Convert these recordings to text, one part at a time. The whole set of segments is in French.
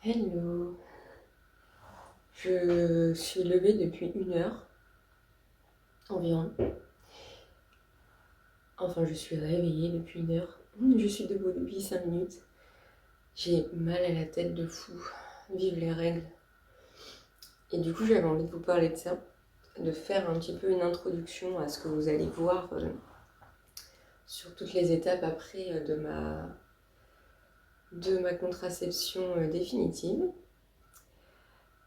Hello, je suis levée depuis 1 heure environ. Enfin, je suis réveillée depuis 1 heure. Je suis debout depuis 5 minutes. J'ai mal à la tête de fou. Vive les règles. Et du coup, j'avais envie de vous parler de ça, de faire un petit peu une introduction à ce que vous allez voir sur toutes les étapes après de ma contraception définitive.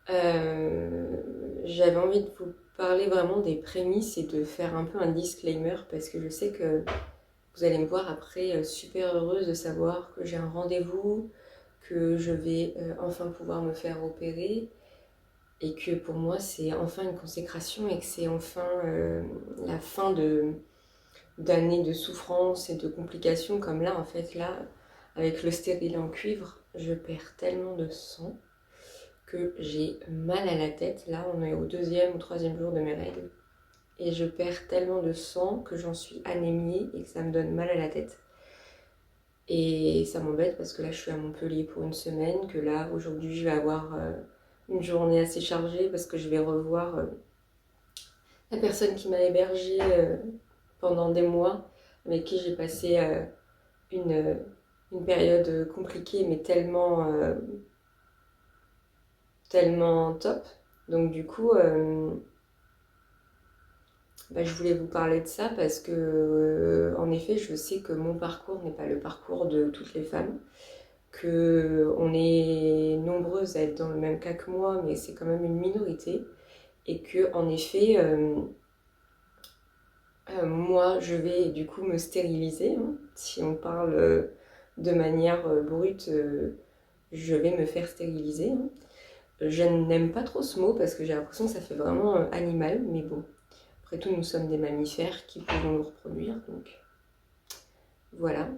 J'avais envie de vous parler vraiment des prémices et de faire un peu un disclaimer parce que je sais que vous allez me voir après super heureuse de savoir que j'ai un rendez-vous, que je vais enfin pouvoir me faire opérer et que pour moi c'est enfin une consécration et que c'est enfin la fin d'années de souffrance et de complications comme là en fait là avec le stérilet en cuivre je perds tellement de sang que j'ai mal à la tête. Là, on est au 2e ou 3e jour de mes règles. Et je perds tellement de sang que j'en suis anémiée et que ça me donne mal à la tête. Et ça m'embête parce que là, je suis à Montpellier pour une semaine, que là, aujourd'hui, je vais avoir une journée assez chargée parce que je vais revoir la personne qui m'a hébergée pendant des mois, avec qui j'ai passé une période compliquée, mais tellement top. Donc du coup, je voulais vous parler de ça parce que, en effet, je sais que mon parcours n'est pas le parcours de toutes les femmes, qu'on est nombreuses à être dans le même cas que moi, mais c'est quand même une minorité, et que, en effet, moi, je vais du coup me stériliser, hein. Si on parle de manière brute, je vais me faire stériliser, hein. Je n'aime pas trop ce mot parce que j'ai l'impression que ça fait vraiment animal, mais bon. Après tout, nous sommes des mammifères qui pouvons nous reproduire, donc voilà.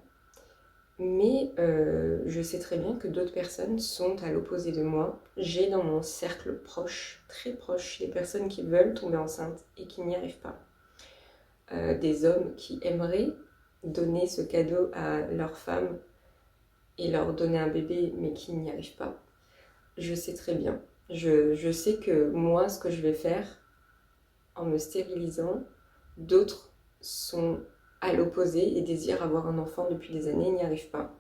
Mais je sais très bien que d'autres personnes sont à l'opposé de moi. J'ai dans mon cercle proche, très proche, des personnes qui veulent tomber enceintes et qui n'y arrivent pas. Des hommes qui aimeraient donner ce cadeau à leur femme et leur donner un bébé, mais qui n'y arrivent pas. Je sais très bien. Je sais que moi, ce que je vais faire en me stérilisant, d'autres sont à l'opposé et désirent avoir un enfant depuis des années et n'y arrivent pas.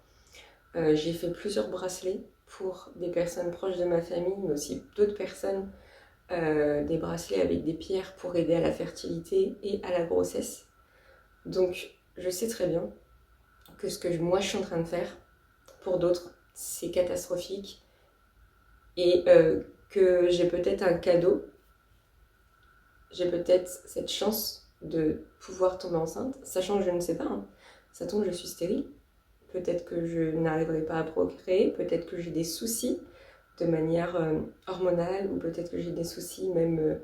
J'ai fait plusieurs bracelets pour des personnes proches de ma famille, mais aussi d'autres personnes, des bracelets avec des pierres pour aider à la fertilité et à la grossesse. Donc je sais très bien que ce que moi je suis en train de faire, pour d'autres, c'est catastrophique et que j'ai peut-être un cadeau, j'ai peut-être cette chance de pouvoir tomber enceinte, sachant que je ne sais pas, hein. Ça tombe, je suis stérile. Peut-être que je n'arriverai pas à procréer, peut-être que j'ai des soucis de manière hormonale, ou peut-être que j'ai des soucis même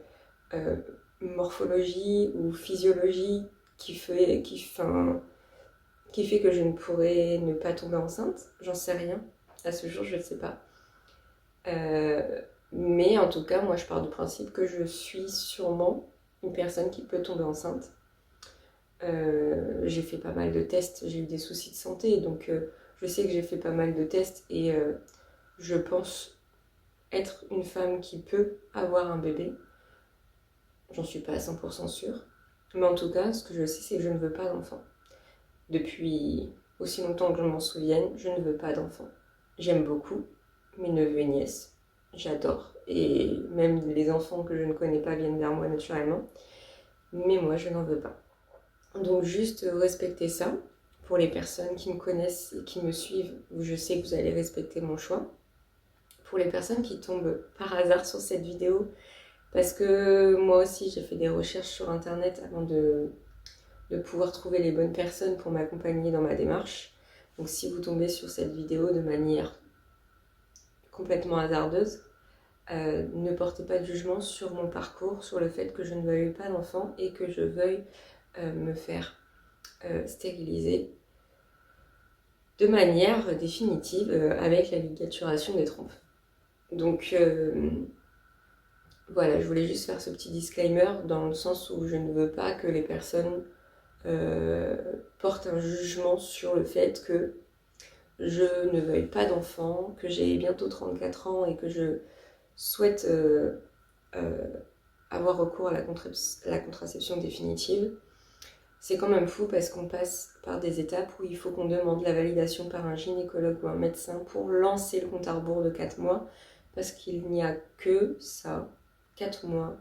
morphologie ou physiologie qui fait que je ne pourrais ne pas tomber enceinte. J'en sais rien. À ce jour, je ne sais pas. Mais en tout cas, moi, je pars du principe que je suis sûrement une personne qui peut tomber enceinte. J'ai fait pas mal de tests, j'ai eu des soucis de santé, donc je sais que j'ai fait pas mal de tests et je pense être une femme qui peut avoir un bébé. J'en suis pas à 100% sûre. Mais en tout cas, ce que je sais, c'est que je ne veux pas d'enfant. Depuis aussi longtemps que je m'en souvienne, je ne veux pas d'enfant. J'aime beaucoup mes neveux et nièces. J'adore. Et même les enfants que je ne connais pas viennent vers moi naturellement. Mais moi, je n'en veux pas. Donc juste respecter ça. Pour les personnes qui me connaissent et qui me suivent, je sais que vous allez respecter mon choix. Pour les personnes qui tombent par hasard sur cette vidéo, parce que moi aussi j'ai fait des recherches sur internet avant de pouvoir trouver les bonnes personnes pour m'accompagner dans ma démarche. Donc si vous tombez sur cette vidéo de manière complètement hasardeuse, ne portez pas de jugement sur mon parcours, sur le fait que je ne veuille pas d'enfant et que je veuille me faire stériliser de manière définitive avec la ligaturation des trompes. Donc voilà, je voulais juste faire ce petit disclaimer dans le sens où je ne veux pas que les personnes portent un jugement sur le fait que je ne veuille pas d'enfant, que j'ai bientôt 34 ans et que je souhaite avoir recours à la contraception définitive, c'est quand même fou parce qu'on passe par des étapes où il faut qu'on demande la validation par un gynécologue ou un médecin pour lancer le compte à rebours de 4 mois, parce qu'il n'y a que ça, 4 mois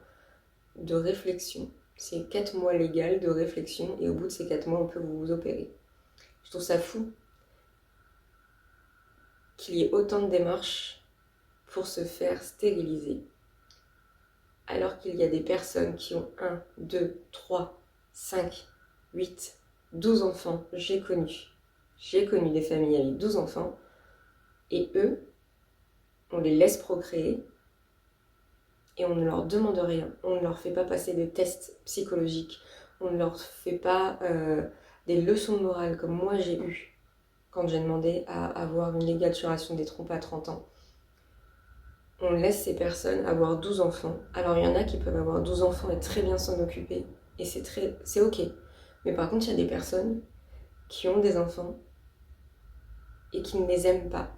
de réflexion. C'est 4 mois légal de réflexion et au bout de ces 4 mois, on peut vous opérer. Je trouve ça fou qu'il y ait autant de démarches pour se faire stériliser, alors qu'il y a des personnes qui ont 1, 2, 3, 5, 8, 12 enfants. J'ai connu des familles avec 12 enfants, et eux, on les laisse procréer, et on ne leur demande rien. On ne leur fait pas passer de tests psychologiques, on ne leur fait pas des leçons de morale comme moi j'ai eu quand j'ai demandé à avoir une légalisation des trompes à 30 ans. On laisse ces personnes avoir 12 enfants. Alors il y en a qui peuvent avoir 12 enfants et très bien s'en occuper, et c'est ok. Mais par contre, il y a des personnes qui ont des enfants et qui ne les aiment pas,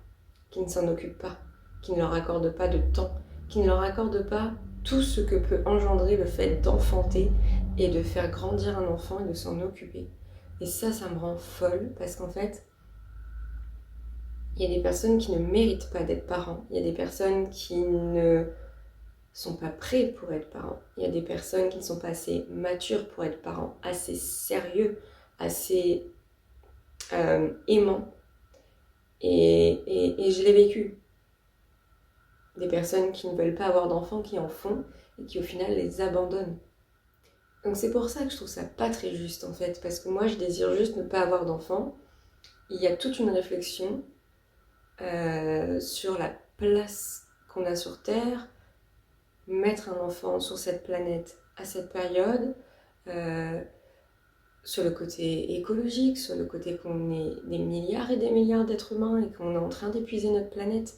qui ne s'en occupent pas, qui ne leur accordent pas de temps, qui ne leur accordent pas tout ce que peut engendrer le fait d'enfanter et de faire grandir un enfant et de s'en occuper. Et ça me rend folle parce qu'en fait, il y a des personnes qui ne méritent pas d'être parents. Il y a des personnes qui ne sont pas prêts pour être parents. Il y a des personnes qui ne sont pas assez matures pour être parents, assez sérieux, assez aimants. Et je l'ai vécu. Des personnes qui ne veulent pas avoir d'enfants, qui en font, et qui au final les abandonnent. Donc c'est pour ça que je trouve ça pas très juste en fait, parce que moi je désire juste ne pas avoir d'enfants. Il y a toute une réflexion sur la place qu'on a sur Terre, mettre un enfant sur cette planète à cette période, sur le côté écologique, sur le côté qu'on est des milliards et des milliards d'êtres humains et qu'on est en train d'épuiser notre planète.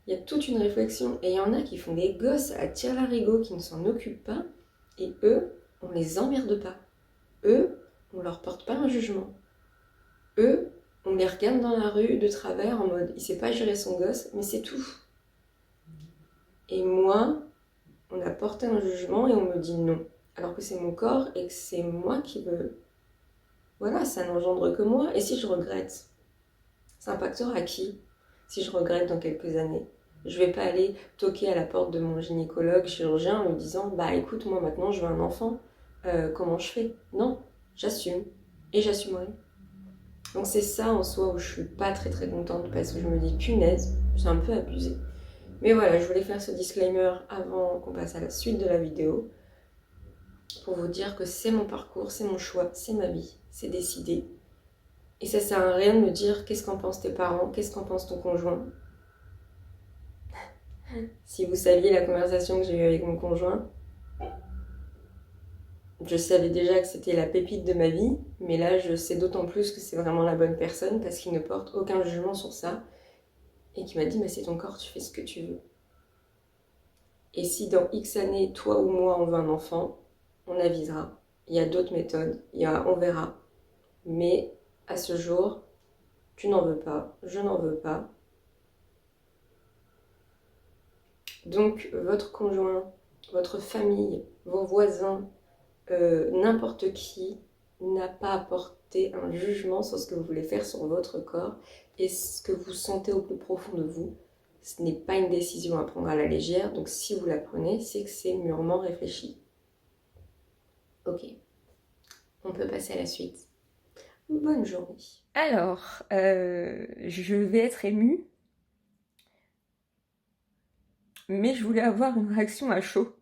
Il y a toute une réflexion, et il y en a qui font des gosses à tire-larigot qui ne s'en occupent pas, et eux, on les emmerde pas. Eux, on leur porte pas un jugement. Eux, on les regarde dans la rue de travers en mode il sait pas gérer son gosse, mais c'est tout. Et moi, on a porté un jugement et on me dit non. Alors que c'est mon corps et que c'est moi qui veux. Voilà, ça n'engendre que moi. Et si je regrette, ça impactera qui si je regrette dans quelques années? Je vais pas aller toquer à la porte de mon gynécologue chirurgien en lui disant bah écoute, moi maintenant je veux un enfant, comment je fais? Non, j'assume et j'assumerai. Donc c'est ça en soi où je suis pas très très contente parce que je me dis punaise, c'est un peu abusé. Mais voilà, je voulais faire ce disclaimer avant qu'on passe à la suite de la vidéo pour vous dire que c'est mon parcours, c'est mon choix, c'est ma vie, c'est décidé. Et ça sert à rien de me dire qu'est-ce qu'en pensent tes parents, qu'est-ce qu'en pense ton conjoint. Si vous saviez la conversation que j'ai eue avec mon conjoint, je savais déjà que c'était la pépite de ma vie, mais là je sais d'autant plus que c'est vraiment la bonne personne parce qu'il ne porte aucun jugement sur ça et qui m'a dit mais c'est ton corps, tu fais ce que tu veux. Et si dans X années, toi ou moi on veut un enfant, on avisera. Il y a d'autres méthodes, on verra. Mais à ce jour, tu n'en veux pas, je n'en veux pas. Donc votre conjoint, votre famille, vos voisins, n'importe qui n'a pas apporté un jugement sur ce que vous voulez faire sur votre corps et ce que vous sentez au plus profond de vous. Ce n'est pas une décision à prendre à la légère, donc si vous la prenez, c'est que c'est mûrement réfléchi. Ok, on peut passer à la suite. Bonne journée. Alors, je vais être émue, mais je voulais avoir une réaction à chaud.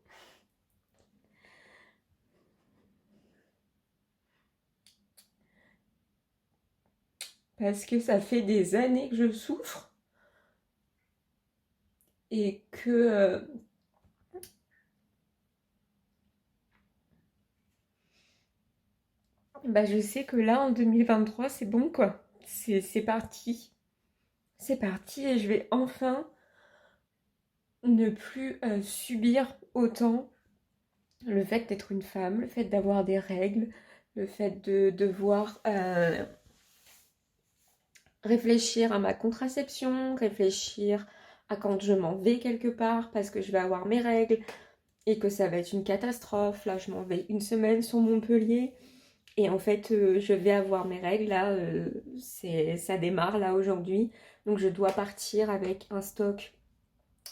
Parce que ça fait des années que je souffre et que je sais que là, en 2023, c'est bon, quoi. C'est parti. C'est parti et je vais enfin ne plus subir autant le fait d'être une femme, le fait d'avoir des règles, le fait de devoir réfléchir à ma contraception, réfléchir à quand je m'en vais quelque part parce que je vais avoir mes règles et que ça va être une catastrophe. Là, je m'en vais une semaine sur Montpellier et en fait, je vais avoir mes règles. Là, ça démarre là aujourd'hui. Donc, je dois partir avec un stock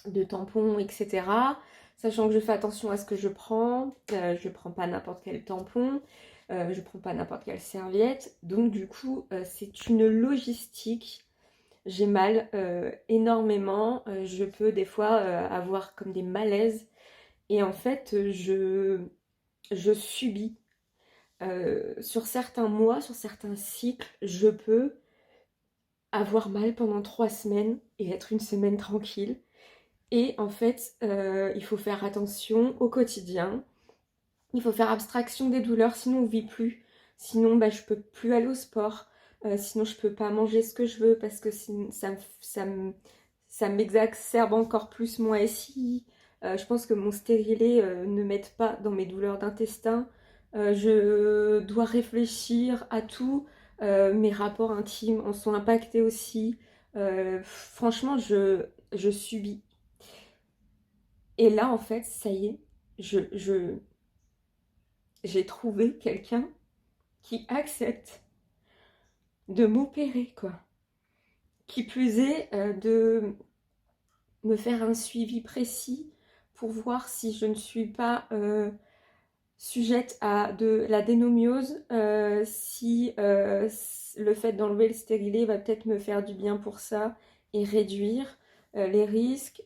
de tampons, etc. Sachant que je fais attention à ce que je prends. Je prends pas n'importe quel tampon. Je prends pas n'importe quelle serviette. Donc, du coup, c'est une logistique. J'ai mal énormément. Je peux des fois avoir comme des malaises. Et en fait, je subis. Sur certains mois, sur certains cycles, je peux avoir mal pendant 3 semaines et être une semaine tranquille. Et en fait, il faut faire attention au quotidien. Il faut faire abstraction des douleurs, sinon on ne vit plus. Sinon, bah, je peux plus aller au sport. Sinon, je peux pas manger ce que je veux parce que ça m'exacerbe encore plus mon SI. Je pense que mon stérilet ne m'aide pas dans mes douleurs d'intestin. Je dois réfléchir à tout. Mes rapports intimes en sont impactés aussi. Franchement, je subis. Et là, en fait, ça y est, j'ai trouvé quelqu'un qui accepte de m'opérer, quoi. Qui plus est, de me faire un suivi précis pour voir si je ne suis pas sujette à de la dénomiose, si le fait d'enlever le stérilet va peut-être me faire du bien pour ça et réduire les risques.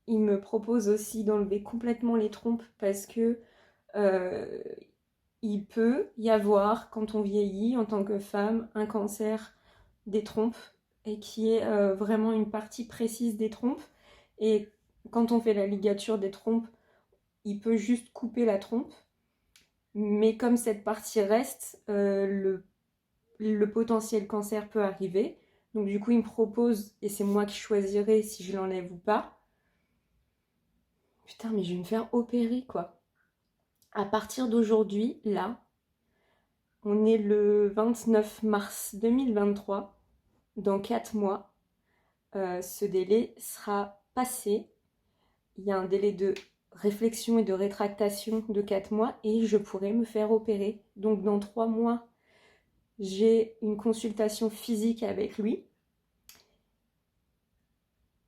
Il me propose aussi d'enlever complètement les trompes parce que euh, il peut y avoir, quand on vieillit en tant que femme, un cancer des trompes et qui est vraiment une partie précise des trompes. Et quand on fait la ligature des trompes, il peut juste couper la trompe. Mais comme cette partie reste, le potentiel cancer peut arriver. Donc du coup, il me propose, et c'est moi qui choisirai si je l'enlève ou pas. Putain, mais je vais me faire opérer, quoi. À partir d'aujourd'hui, là, on est le 29 mars 2023. Dans 4 mois, ce délai sera passé. Il y a un délai de réflexion et de rétractation de 4 mois et je pourrai me faire opérer. Donc dans 3 mois, j'ai une consultation physique avec lui.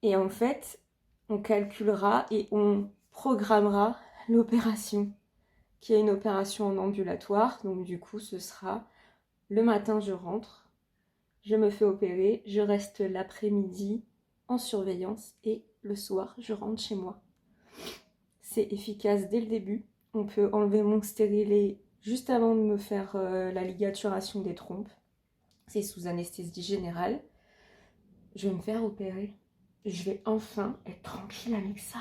Et en fait, on calculera et on programmera l'opération, qui est une opération en ambulatoire. Donc du coup, ce sera le matin, je rentre, je me fais opérer, je reste l'après-midi en surveillance et le soir, je rentre chez moi. C'est efficace dès le début. On peut enlever mon stérilet juste avant de me faire la ligaturation des trompes. C'est sous anesthésie générale. Je vais me faire opérer. Je vais enfin être tranquille avec ça.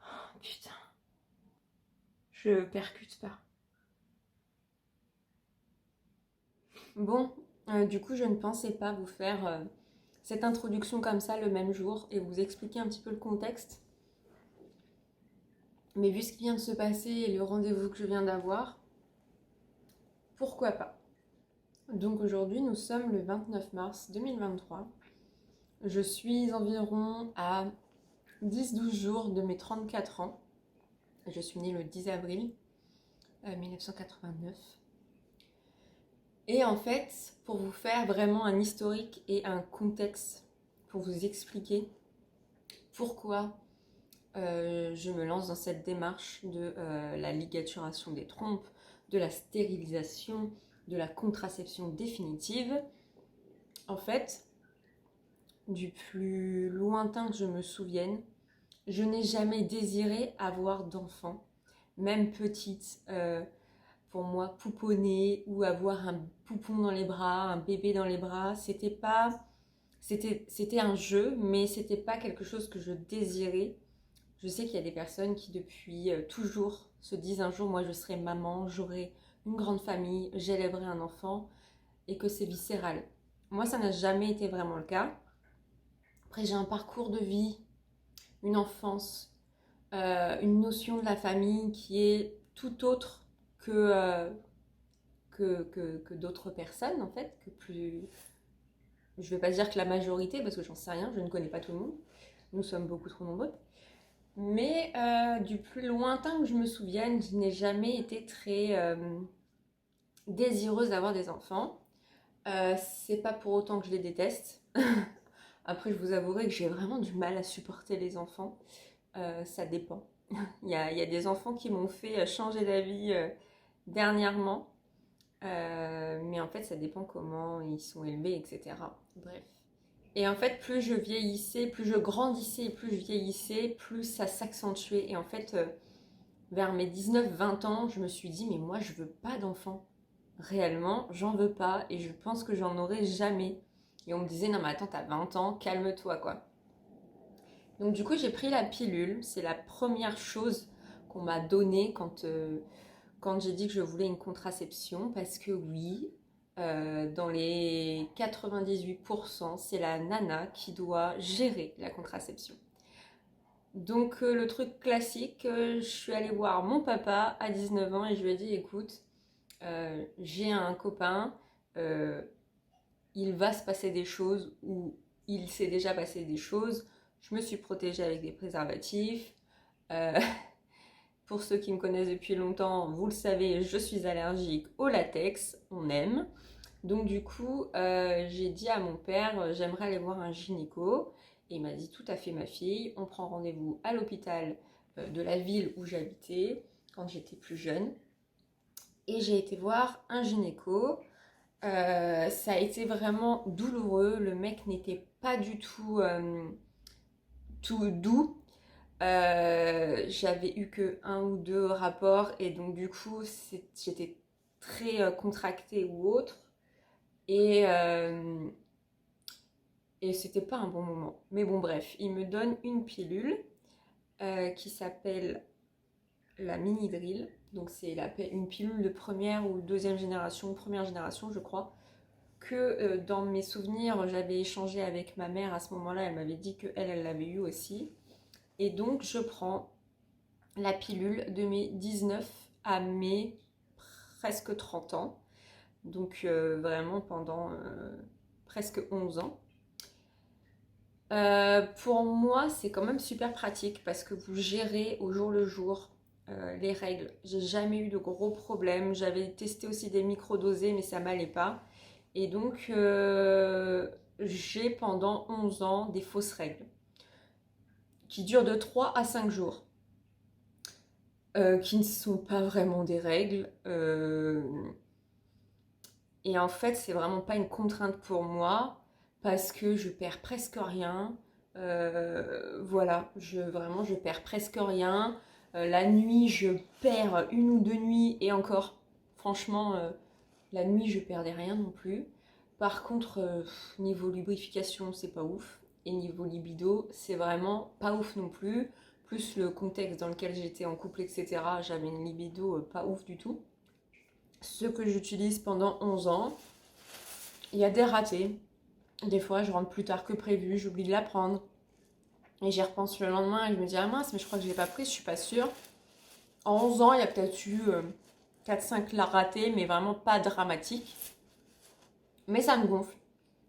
Oh, putain. Je percute pas. Bon, du coup, je ne pensais pas vous faire cette introduction comme ça le même jour et vous expliquer un petit peu le contexte. Mais vu ce qui vient de se passer et le rendez-vous que je viens d'avoir, pourquoi pas? Donc aujourd'hui, nous sommes le 29 mars 2023. Je suis environ à 10-12 jours de mes 34 ans. Je suis née le 10 avril 1989. Et en fait, pour vous faire vraiment un historique et un contexte, pour vous expliquer pourquoi je me lance dans cette démarche de la ligaturation des trompes, de la stérilisation, de la contraception définitive. En fait, du plus lointain que je me souvienne, je n'ai jamais désiré avoir d'enfant, même petite. Pour moi, pouponner ou avoir un poupon dans les bras, un bébé dans les bras, c'était un jeu, mais c'était pas quelque chose que je désirais. Je sais qu'il y a des personnes qui depuis toujours se disent un jour, moi je serai maman, j'aurai une grande famille, j'élèverai un enfant, et que c'est viscéral. Moi, ça n'a jamais été vraiment le cas. Après, j'ai un parcours de vie, une enfance, une notion de la famille qui est tout autre que d'autres personnes, en fait, que plus... Je vais pas dire que la majorité, parce que j'en sais rien, je ne connais pas tout le monde. Nous sommes beaucoup trop nombreux. Mais du plus lointain que je me souvienne, je n'ai jamais été très désireuse d'avoir des enfants. C'est pas pour autant que je les déteste. Après, je vous avouerai que j'ai vraiment du mal à supporter les enfants. Ça dépend. Il y a des enfants qui m'ont fait changer d'avis dernièrement. Mais en fait, ça dépend comment ils sont élevés, etc. Bref. Et en fait, plus je vieillissais, plus je grandissais et plus je vieillissais, plus ça s'accentuait. Et en fait, vers mes 19-20 ans, je me suis dit, mais moi, je veux pas d'enfant. Réellement, j'en veux pas et je pense que j'en aurai jamais. Et on me disait, non mais attends, t'as 20 ans, calme-toi quoi. Donc du coup, j'ai pris la pilule. C'est la première chose qu'on m'a donnée quand j'ai dit que je voulais une contraception. Parce que oui, dans les 98%, c'est la nana qui doit gérer la contraception. Donc le truc classique, je suis allée voir mon papa à 19 ans et je lui ai dit, écoute, j'ai un copain, euh, il va se passer des choses ou il s'est déjà passé des choses. Je me suis protégée avec des préservatifs. Euh, pour ceux qui me connaissent depuis longtemps, vous le savez, je suis allergique au latex, on aime. Donc du coup, j'ai dit à mon père, j'aimerais aller voir un gynéco. Et il m'a dit, tout à fait ma fille, on prend rendez-vous à l'hôpital de la ville où j'habitais quand j'étais plus jeune. Et j'ai été voir un gynéco. Ça a été vraiment douloureux. Le mec n'était pas du tout doux. J'avais eu que un ou deux rapports et donc du coup j'étais très contractée ou autre et, euh, et c'était pas un bon moment. Mais bon bref, il me donne une pilule qui s'appelle la mini-drill. Donc c'est une pilule de première ou deuxième génération, première génération je crois, que dans mes souvenirs j'avais échangé avec ma mère à ce moment-là, elle m'avait dit qu'elle, elle l'avait eu aussi. Et donc je prends la pilule de mes 19 à mes presque 30 ans. Donc vraiment pendant presque 11 ans. Pour moi, c'est quand même super pratique parce que vous gérez au jour le jour les règles. J'ai jamais eu de gros problèmes. J'avais testé aussi des microdosés, mais ça m'allait pas. Et donc, j'ai pendant 11 ans des fausses règles qui durent de 3 à 5 jours, qui ne sont pas vraiment des règles. Et en fait, c'est vraiment pas une contrainte pour moi parce que je perds presque rien. Voilà, vraiment, je perds presque rien. La nuit, je perds une ou deux nuits et encore, franchement, la nuit, je perdais rien non plus. Par contre, niveau lubrification, c'est pas ouf. Et niveau libido, c'est vraiment pas ouf non plus. Plus le contexte dans lequel j'étais en couple, etc., j'avais une libido pas ouf du tout. Ce que j'utilise pendant 11 ans, il y a des ratés. Des fois, je rentre plus tard que prévu, j'oublie de la prendre. Et j'y repense le lendemain et je me dis, ah mince, mais je crois que je l'ai pas prise, je suis pas sûre. En 11 ans, il y a peut-être eu 4-5 ratés, mais vraiment pas dramatique. Mais ça me gonfle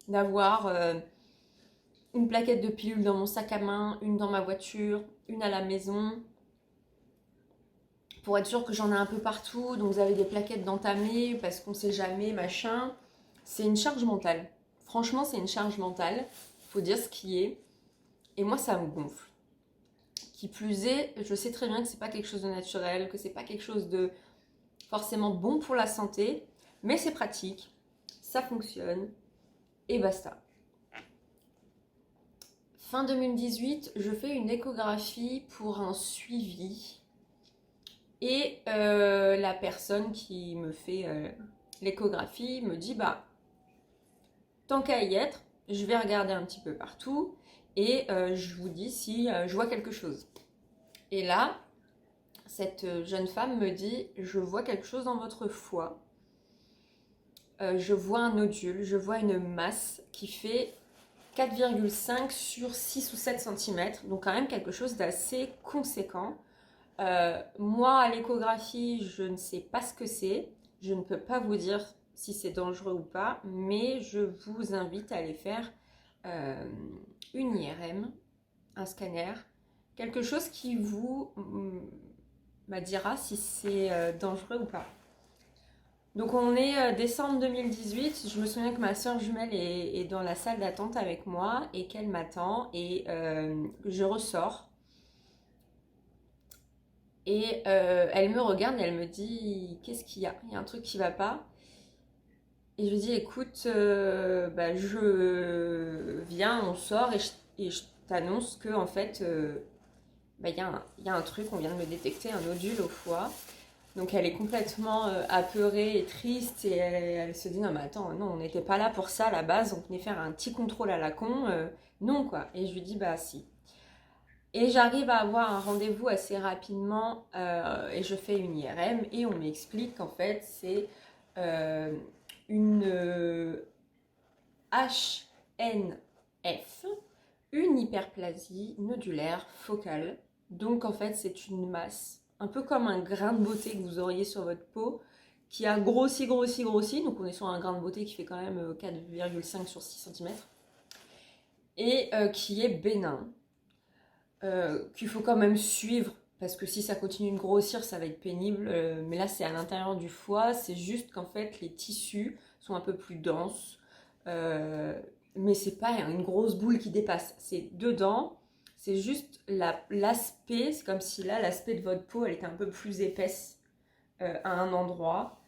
d'avoir une plaquette de pilules dans mon sac à main, une dans ma voiture, une à la maison, pour être sûr que j'en ai un peu partout. Donc vous avez des plaquettes d'entamées parce qu'on sait jamais, machin. C'est une charge mentale. Franchement, c'est une charge mentale. Faut dire ce qui est. Et moi, ça me gonfle. Qui plus est, je sais très bien que c'est pas quelque chose de naturel, que c'est pas quelque chose de forcément bon pour la santé, mais c'est pratique, ça fonctionne, et basta. Fin 2018, je fais une échographie pour un suivi. Et la personne qui me fait l'échographie me dit, bah, tant qu'à y être, je vais regarder un petit peu partout et je vous dis si je vois quelque chose. Et là, cette jeune femme me dit, je vois quelque chose dans votre foie. Je vois un nodule, je vois une masse qui fait 4,5 sur 6 ou 7 cm, donc quand même quelque chose d'assez conséquent. Moi, à l'échographie, je ne sais pas ce que c'est. Je ne peux pas vous dire si c'est dangereux ou pas, mais je vous invite à aller faire une IRM, un scanner, quelque chose qui vous dira si c'est dangereux ou pas. Donc on est décembre 2018, je me souviens que ma soeur jumelle est dans la salle d'attente avec moi et qu'elle m'attend et je ressors. Et elle me regarde et elle me dit qu'est-ce qu'il y a? Il y a un truc qui va pas. Et je lui dis écoute, je viens, on sort et je t'annonce que en fait il y a un truc, on vient de me détecter un nodule au foie. Donc elle est complètement apeurée et triste et elle se dit non mais attends, non on n'était pas là pour ça à la base, on venait faire un petit contrôle à la con, non quoi. Et je lui dis bah si. Et j'arrive à avoir un rendez-vous assez rapidement et je fais une IRM et on m'explique qu'en fait c'est une HNF, une hyperplasie nodulaire focale. Donc en fait c'est une masse, un peu comme un grain de beauté que vous auriez sur votre peau, qui a grossi. Donc on est sur un grain de beauté qui fait quand même 4,5 sur 6 cm. Et qui est bénin. Qu'il faut quand même suivre parce que si ça continue de grossir ça va être pénible, mais là c'est à l'intérieur du foie, c'est juste qu'en fait les tissus sont un peu plus denses, mais c'est pas une grosse boule qui dépasse, c'est dedans, c'est juste l'aspect, c'est comme si là l'aspect de votre peau elle était un peu plus épaisse à un endroit,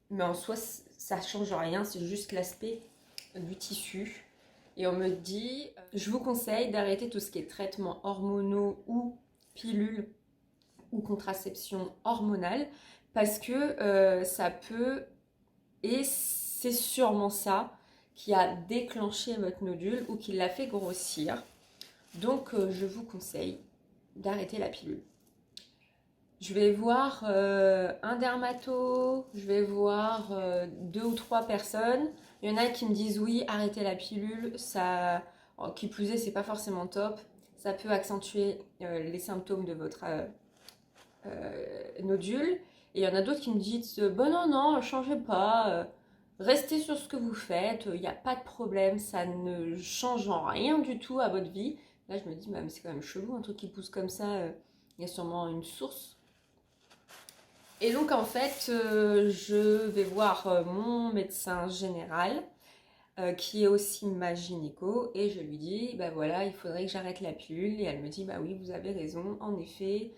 mais en soi ça change rien, c'est juste l'aspect du tissu. Et on me dit, je vous conseille d'arrêter tout ce qui est traitements hormonaux ou pilules ou contraception hormonale parce que ça peut, et c'est sûrement ça qui a déclenché votre nodule ou qui l'a fait grossir. Donc je vous conseille d'arrêter la pilule. Je vais voir un dermato, je vais voir 2 ou 3 personnes. Il y en a qui me disent oui, arrêtez la pilule, ça, qui plus est, c'est pas forcément top. Ça peut accentuer les symptômes de votre nodule. Et il y en a d'autres qui me disent bon non, changez pas, restez sur ce que vous faites, il n'y a pas de problème, ça ne change en rien du tout à votre vie. Là, je me dis, mais c'est quand même chelou, un truc qui pousse comme ça, il y a sûrement une source. Et donc en fait, je vais voir mon médecin général, qui est aussi ma gynéco, et je lui dis, bah voilà, il faudrait que j'arrête la pilule. Et elle me dit, bah oui, vous avez raison, en effet,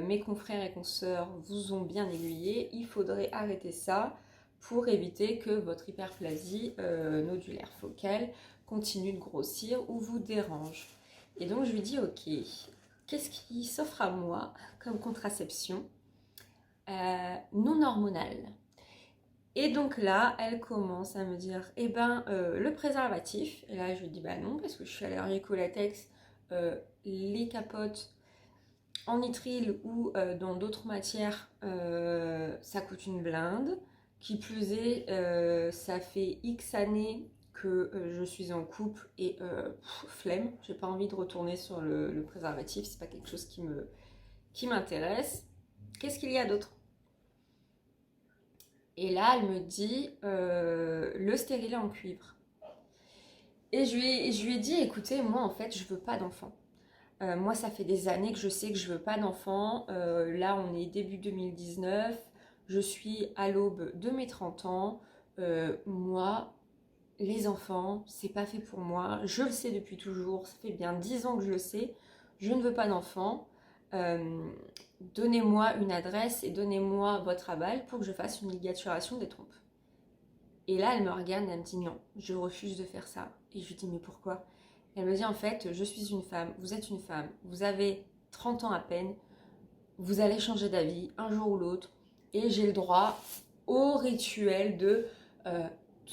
mes confrères et consoeurs vous ont bien aiguillé, il faudrait arrêter ça pour éviter que votre hyperplasie nodulaire focale continue de grossir ou vous dérange. Et donc je lui dis, ok, qu'est-ce qui s'offre à moi comme contraception non hormonale? Et donc là, elle commence à me dire, eh ben, le préservatif. Et là, je lui dis, bah non, parce que je suis allergique au latex. Les capotes en nitrile ou dans d'autres matières, ça coûte une blinde. Qui plus est, ça fait X années que je suis en couple et flemme. J'ai pas envie de retourner sur le préservatif. C'est pas quelque chose qui m'intéresse. Qu'est-ce qu'il y a d'autre? Et là, elle me dit le stérilet en cuivre. Et je lui ai dit, écoutez, moi en fait, je veux pas d'enfant. Moi, ça fait des années que je sais que je veux pas d'enfant. Là, on est début 2019. Je suis à l'aube de mes 30 ans. Moi, les enfants, c'est pas fait pour moi. Je le sais depuis toujours. Ça fait bien 10 ans que je le sais. Je ne veux pas d'enfant. Donnez-moi une adresse et donnez-moi votre aval pour que je fasse une ligaturation des trompes. Et là, elle me regarde et elle me dit non, je refuse de faire ça. Et je lui dis mais pourquoi? Elle me dit en fait, je suis une femme, vous êtes une femme, vous avez 30 ans à peine, vous allez changer d'avis un jour ou l'autre, et j'ai le droit au rituel de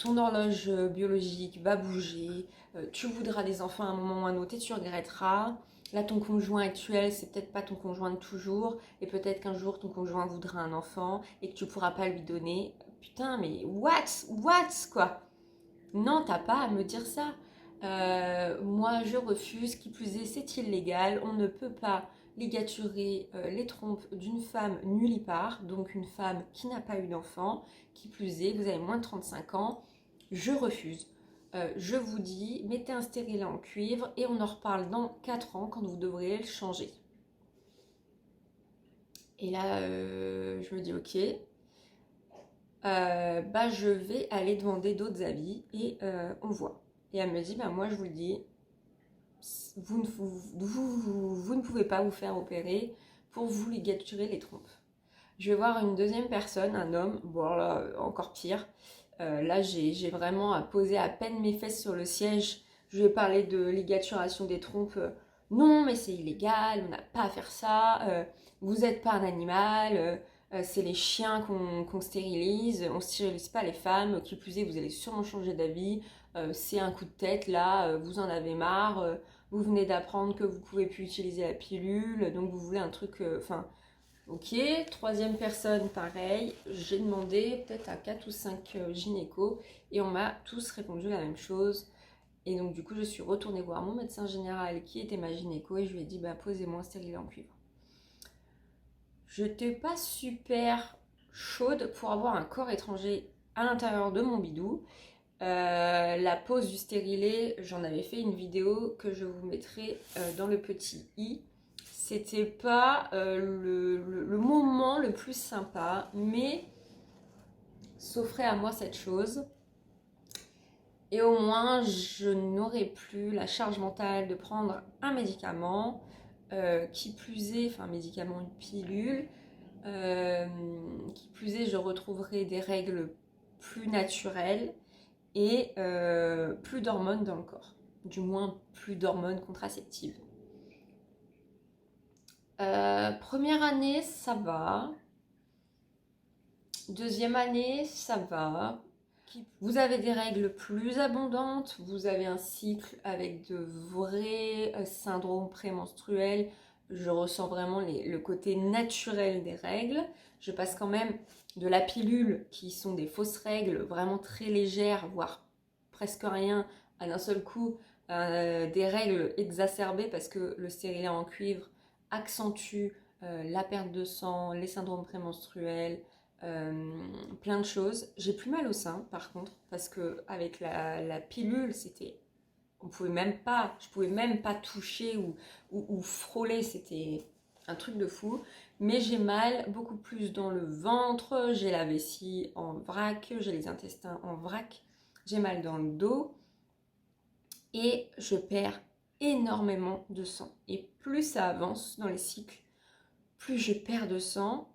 ton horloge biologique va bouger, tu voudras des enfants à un moment ou à un autre et tu regretteras. Là, ton conjoint actuel, c'est peut-être pas ton conjoint de toujours, et peut-être qu'un jour ton conjoint voudra un enfant et que tu pourras pas lui donner. Putain, mais what, quoi? Non, t'as pas à me dire ça. Moi, je refuse. Qui plus est, c'est illégal. On ne peut pas ligaturer les trompes d'une femme nullipare, donc une femme qui n'a pas eu d'enfant, qui plus est, vous avez moins de 35 ans, je refuse. Je vous dis, mettez un stérilet en cuivre et on en reparle dans 4 ans quand vous devrez le changer. Et là, je me dis ok, bah, je vais aller demander d'autres avis et on voit. Et elle me dit, bah, moi je vous le dis, vous ne pouvez pas vous faire opérer pour vous ligaturer les trompes. Je vais voir une deuxième personne, un homme, bon là, encore pire. Là, j'ai vraiment posé à peine mes fesses sur le siège. Je lui ai parlé de ligaturation des trompes. Non, mais c'est illégal, on n'a pas à faire ça. Vous n'êtes pas un animal. C'est les chiens qu'on stérilise. On ne stérilise pas les femmes. Qui plus est, vous allez sûrement changer d'avis. C'est un coup de tête, là, vous en avez marre. Vous venez d'apprendre que vous ne pouvez plus utiliser la pilule. Donc, vous voulez un truc... Ok, troisième personne, pareil, j'ai demandé peut-être à 4 ou 5 gynécos et on m'a tous répondu la même chose. Et donc du coup, je suis retournée voir mon médecin général qui était ma gynéco et je lui ai dit, bah, posez-moi un stérilet en cuivre. Je n'étais pas super chaude pour avoir un corps étranger à l'intérieur de mon bidou. La pose du stérilet, j'en avais fait une vidéo que je vous mettrai dans le petit i. C'était pas le moment le plus sympa, mais s'offrait à moi cette chose. Et au moins, je n'aurais plus la charge mentale de prendre un médicament, qui plus est, enfin un médicament, une pilule, qui plus est, je retrouverai des règles plus naturelles et plus d'hormones dans le corps. Du moins, plus d'hormones contraceptives. Première année, ça va. Deuxième année, ça va. Vous avez des règles plus abondantes, vous avez un cycle avec de vrais syndromes prémenstruels. Je ressens vraiment le côté naturel des règles. Je passe quand même de la pilule, qui sont des fausses règles vraiment très légères, voire presque rien, à d'un seul coup, des règles exacerbées parce que le stérilet en cuivre accentue la perte de sang, les syndromes prémenstruels, plein de choses. J'ai plus mal au sein par contre, parce que avec la pilule, c'était, je pouvais même pas toucher ou frôler, c'était un truc de fou. Mais j'ai mal beaucoup plus dans le ventre, j'ai la vessie en vrac, j'ai les intestins en vrac, j'ai mal dans le dos et je perds énormément de sang. Et plus ça avance dans les cycles, plus je perds de sang.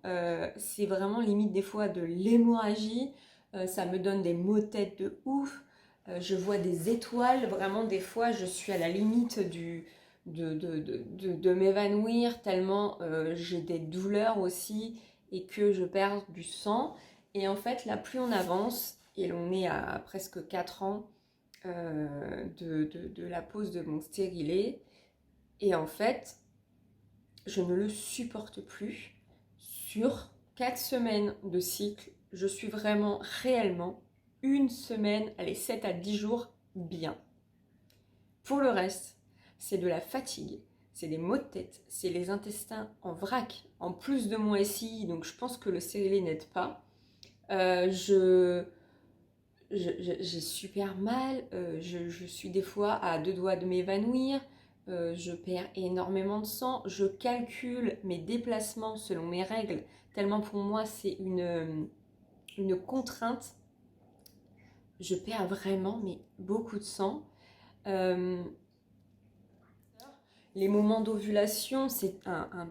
C'est vraiment limite des fois de l'hémorragie. Ça me donne des maux de tête de ouf. Je vois des étoiles. Vraiment, des fois, je suis à la limite de m'évanouir tellement j'ai des douleurs aussi et que je perds du sang. Et en fait, là, plus on avance, et on est à presque 4 ans de la pose de mon stérilet. Et en fait, je ne le supporte plus. Sur 4 semaines de cycle, je suis vraiment réellement une semaine, allez 7 à 10 jours bien. Pour le reste, c'est de la fatigue, c'est des maux de tête, c'est les intestins en vrac, en plus de mon SI, donc je pense que le stérilet n'aide pas. J'ai super mal, je suis des fois à 2 doigts de m'évanouir. Je perds énormément de sang, je calcule mes déplacements selon mes règles, tellement pour moi c'est une contrainte. Je perds vraiment mais beaucoup de sang. Les moments d'ovulation, c'est un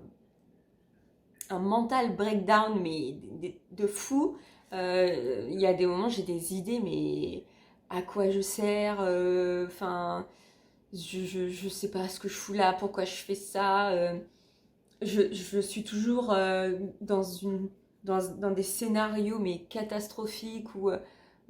mental breakdown mais de fou. Il y a des moments, j'ai des idées, mais à quoi je sers, enfin... je sais pas ce que je fous là, pourquoi je fais ça. Je suis toujours dans des scénarios mais catastrophiques où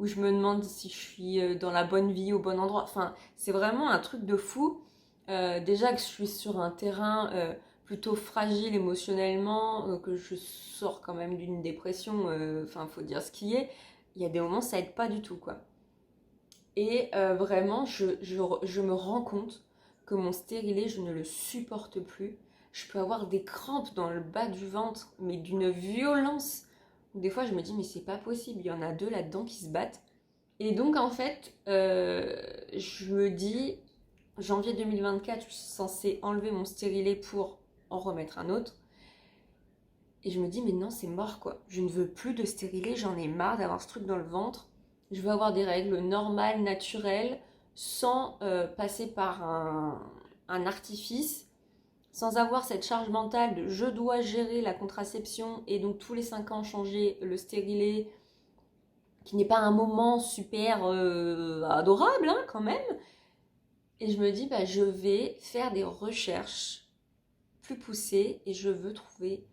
je me demande si je suis dans la bonne vie, au bon endroit. Enfin, c'est vraiment un truc de fou. Déjà que je suis sur un terrain plutôt fragile émotionnellement, que je sors quand même d'une dépression, enfin, faut dire ce qui est. Il y a des moments, ça aide pas du tout, quoi. Et vraiment, je me rends compte que mon stérilet, je ne le supporte plus. je peux avoir des crampes dans le bas du ventre, mais d'une violence. Des fois, je me dis, mais c'est pas possible, il y en a deux là-dedans qui se battent. Et donc, en fait, je me dis, janvier 2024, je suis censée enlever mon stérilet pour en remettre un autre. Et je me dis, mais non, c'est mort quoi. Je ne veux plus de stérilet, j'en ai marre d'avoir ce truc dans le ventre. Je veux avoir des règles normales, naturelles, sans passer par un artifice, sans avoir cette charge mentale de je dois gérer la contraception et donc tous les 5 ans changer le stérilet, qui n'est pas un moment super adorable hein, quand même. Et je me dis, bah, je vais faire des recherches plus poussées et je veux trouver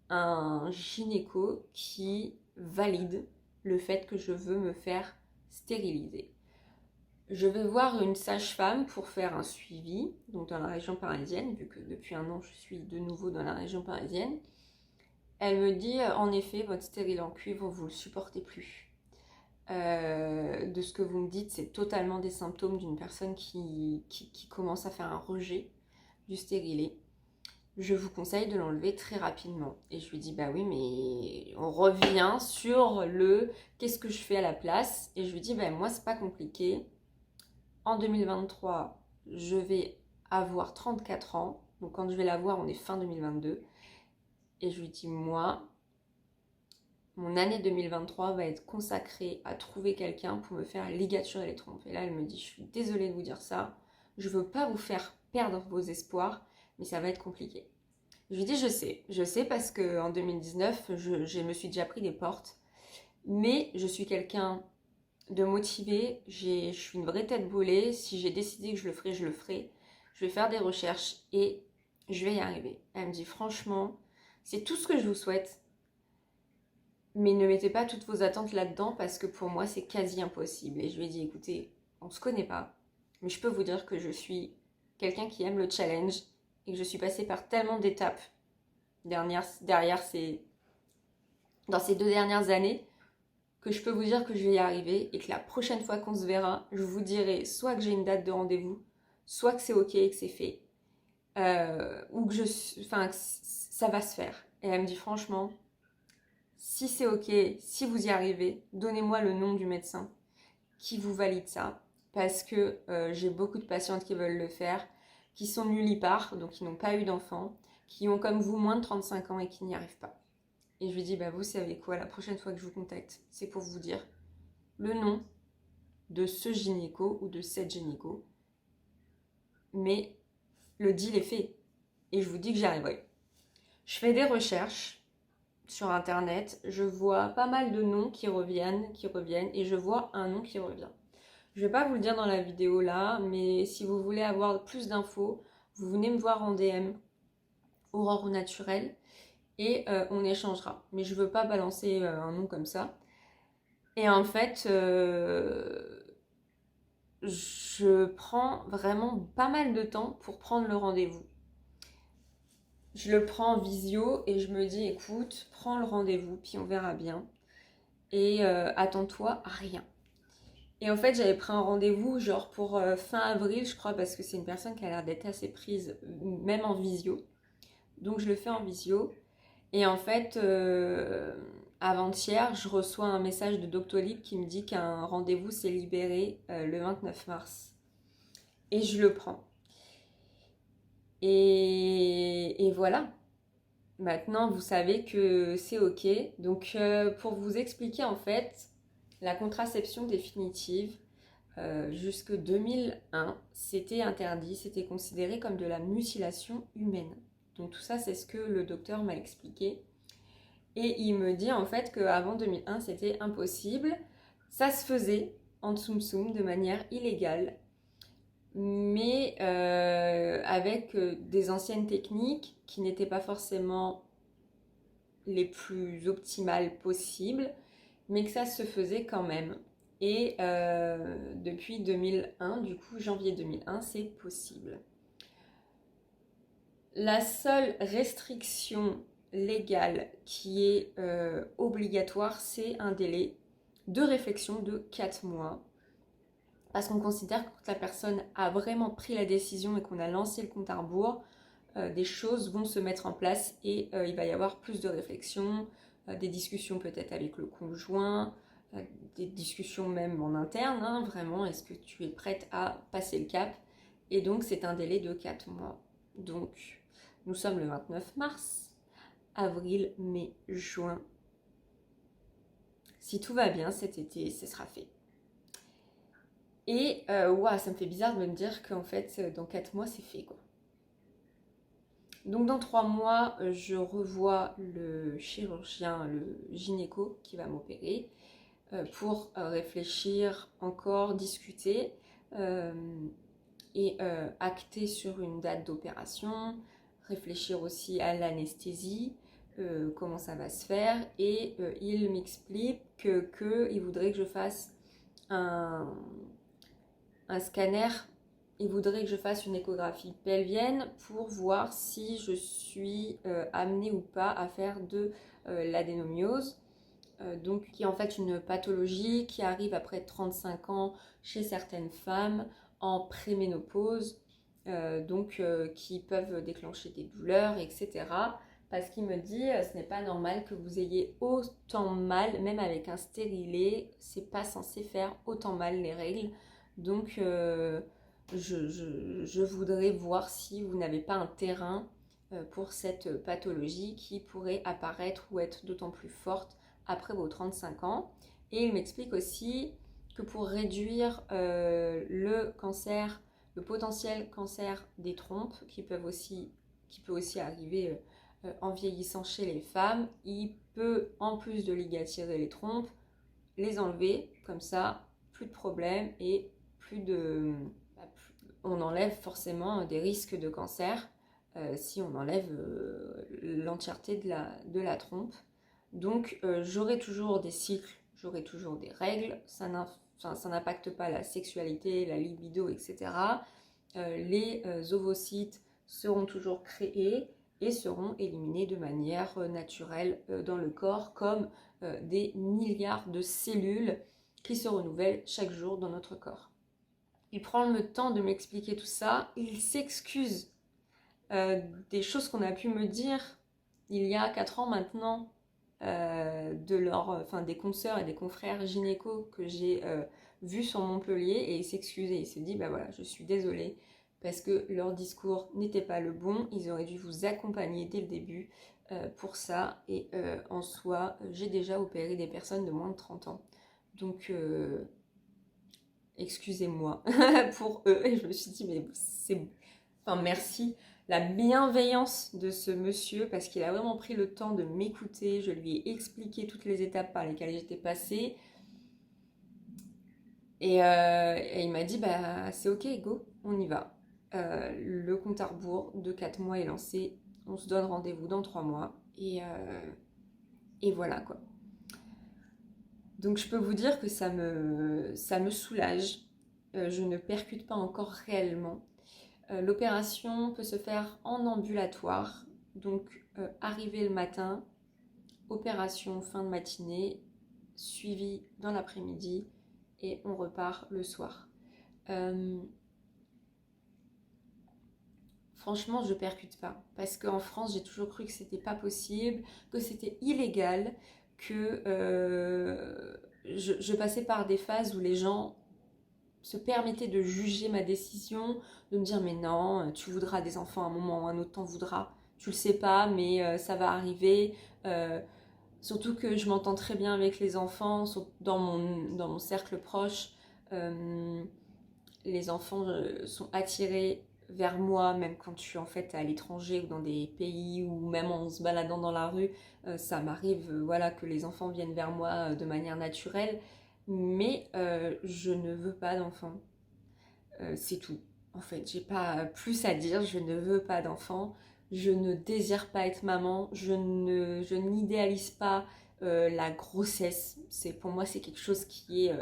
un gynéco qui valide le fait que je veux me faire stériliser. Je vais voir une sage-femme pour faire un suivi, donc dans la région parisienne, vu que depuis un an je suis de nouveau dans la région parisienne. Elle me dit, en effet, votre stérilet en cuivre, vous ne le supportez plus. De ce que vous me dites, c'est totalement des symptômes d'une personne qui commence à faire un rejet du stérilet. Je vous conseille de l'enlever très rapidement. Et je lui dis, bah oui, mais on revient sur le qu'est-ce que je fais à la place. Et je lui dis, bah moi, c'est pas compliqué. En 2023, je vais avoir 34 ans. Donc quand je vais l'avoir, on est fin 2022. Et je lui dis, moi, mon année 2023 va être consacrée à trouver quelqu'un pour me faire ligaturer les trompes. Et là, elle me dit, je suis désolée de vous dire ça. Je veux pas vous faire perdre vos espoirs, mais ça va être compliqué. Je lui dis, je sais parce qu'en 2019, je me suis déjà pris des portes, mais je suis quelqu'un de motivé, je suis une vraie tête brûlée, si j'ai décidé que je le ferai, je le ferai. Je vais faire des recherches et je vais y arriver. Elle me dit, franchement, c'est tout ce que je vous souhaite, mais ne mettez pas toutes vos attentes là-dedans parce que pour moi, c'est quasi impossible. Et je lui ai dit, écoutez, on se connaît pas, mais je peux vous dire que je suis quelqu'un qui aime le challenge et que je suis passée par tellement d'étapes dans ces 2 dernières années que je peux vous dire que je vais y arriver et que la prochaine fois qu'on se verra, je vous dirai soit que j'ai une date de rendez-vous, soit que c'est ok et que c'est fait, ou que ça va se faire. Et elle me dit franchement, si c'est ok, si vous y arrivez, donnez-moi le nom du médecin qui vous valide ça, parce que j'ai beaucoup de patientes qui veulent le faire, qui sont nullipares, donc qui n'ont pas eu d'enfants, qui ont comme vous moins de 35 ans et qui n'y arrivent pas. Et je lui dis, bah vous savez quoi, la prochaine fois que je vous contacte, c'est pour vous dire le nom de ce gynéco ou de cette gynéco, mais le deal est fait, et je vous dis que j'y arriverai. Je fais des recherches sur internet, je vois pas mal de noms qui reviennent, et je vois un nom qui revient. Je vais pas vous le dire dans la vidéo là, mais si vous voulez avoir plus d'infos, vous venez me voir en DM, Aurore au Naturel, et on échangera. Mais je veux pas balancer un nom comme ça. Et en fait, je prends vraiment pas mal de temps pour prendre le rendez-vous. Je le prends en visio et je me dis, écoute, prends le rendez-vous, puis on verra bien. Et attends-toi à rien. Et en fait, j'avais pris un rendez-vous genre pour fin avril, je crois, parce que c'est une personne qui a l'air d'être assez prise, même en visio. Donc je le fais en visio. Et en fait, avant-hier, je reçois un message de Doctolib qui me dit qu'un rendez-vous s'est libéré le 29 mars. Et je le prends. Et voilà. Maintenant, vous savez que c'est ok. Donc, pour vous expliquer, en fait, la contraception définitive, jusque 2001, c'était interdit, c'était considéré comme de la mutilation humaine. Donc tout ça, c'est ce que le docteur m'a expliqué. Et il me dit en fait qu'avant 2001, c'était impossible. Ça se faisait en tsum tsum de manière illégale, mais avec des anciennes techniques qui n'étaient pas forcément les plus optimales possibles, mais que ça se faisait quand même. Et depuis 2001, du coup, janvier 2001, c'est possible. La seule restriction légale qui est obligatoire, c'est un délai de réflexion de 4 mois. Parce qu'on considère que quand la personne a vraiment pris la décision et qu'on a lancé le compte à rebours, des choses vont se mettre en place et il va y avoir plus de réflexion, des discussions peut-être avec le conjoint, des discussions même en interne, hein, vraiment, est-ce que tu es prête à passer le cap? Et donc c'est un délai de 4 mois. Donc nous sommes le 29 mars, avril, mai, juin. Si tout va bien cet été, ce sera fait. Et ça me fait bizarre de me dire qu'en fait, dans 4 mois, c'est fait, quoi. Donc dans 3 mois, je revois le chirurgien, le gynéco qui va m'opérer pour réfléchir encore, discuter et acter sur une date d'opération, réfléchir aussi à l'anesthésie, comment ça va se faire. Et il m'explique qu'il voudrait que je fasse un scanner. Il voudrait que je fasse une échographie pelvienne pour voir si je suis amenée ou pas à faire de l'adénomiose, donc qui est en fait une pathologie qui arrive après 35 ans chez certaines femmes en préménopause, qui peuvent déclencher des douleurs, etc. Parce qu'il me dit, ce n'est pas normal que vous ayez autant mal, même avec un stérilet, c'est pas censé faire autant mal les règles. Donc je voudrais voir si vous n'avez pas un terrain pour cette pathologie qui pourrait apparaître ou être d'autant plus forte après vos 35 ans. Et il m'explique aussi que pour réduire le cancer, le potentiel cancer des trompes, qui peut aussi arriver en vieillissant chez les femmes, il peut, en plus de ligaturer les trompes, les enlever, comme ça, plus de problème et on enlève forcément des risques de cancer si on enlève l'entièreté de la trompe. Donc j'aurai toujours des cycles, j'aurai toujours des règles, ça n'impacte pas la sexualité, la libido, etc. Les ovocytes seront toujours créés et seront éliminés de manière naturelle dans le corps, comme des milliards de cellules qui se renouvellent chaque jour dans notre corps. Il prend le temps de m'expliquer tout ça, il s'excuse des choses qu'on a pu me dire il y a 4 ans maintenant, des consoeurs et des confrères gynécos que j'ai vus sur Montpellier, et il s'excuse et il se dit bah voilà, je suis désolée parce que leur discours n'était pas le bon, ils auraient dû vous accompagner dès le début pour ça, et en soi j'ai déjà opéré des personnes de moins de 30 ans, donc excusez-moi pour eux. Et je me suis dit mais merci, la bienveillance de ce monsieur, parce qu'il a vraiment pris le temps de m'écouter. Je lui ai expliqué toutes les étapes par lesquelles j'étais passée. Et il m'a dit, bah c'est ok, go, on y va. Le compte à rebours de 4 mois est lancé. On se donne rendez-vous dans 3 mois. Et voilà quoi. Donc je peux vous dire que ça me soulage. Je ne percute pas encore réellement. L'opération peut se faire en ambulatoire, donc arriver le matin, opération fin de matinée, suivi dans l'après-midi et on repart le soir. Franchement, je percute pas parce qu'en France, j'ai toujours cru que c'était pas possible, que c'était illégal, que je passais par des phases où les gens se permettaient de juger ma décision, de me dire mais non, tu voudras des enfants à un moment ou un autre, t'en voudras, tu le sais pas, mais ça va arriver. Surtout que je m'entends très bien avec les enfants, dans mon cercle proche. Les enfants sont attirés vers moi, même quand je suis en fait à l'étranger ou dans des pays, ou même en se baladant dans la rue, ça m'arrive voilà, que les enfants viennent vers moi de manière naturelle, mais je ne veux pas d'enfants. C'est tout. En fait, j'ai pas plus à dire, je ne veux pas d'enfants, je ne désire pas être maman, je n'idéalise pas la grossesse. Pour moi, c'est quelque chose qui est...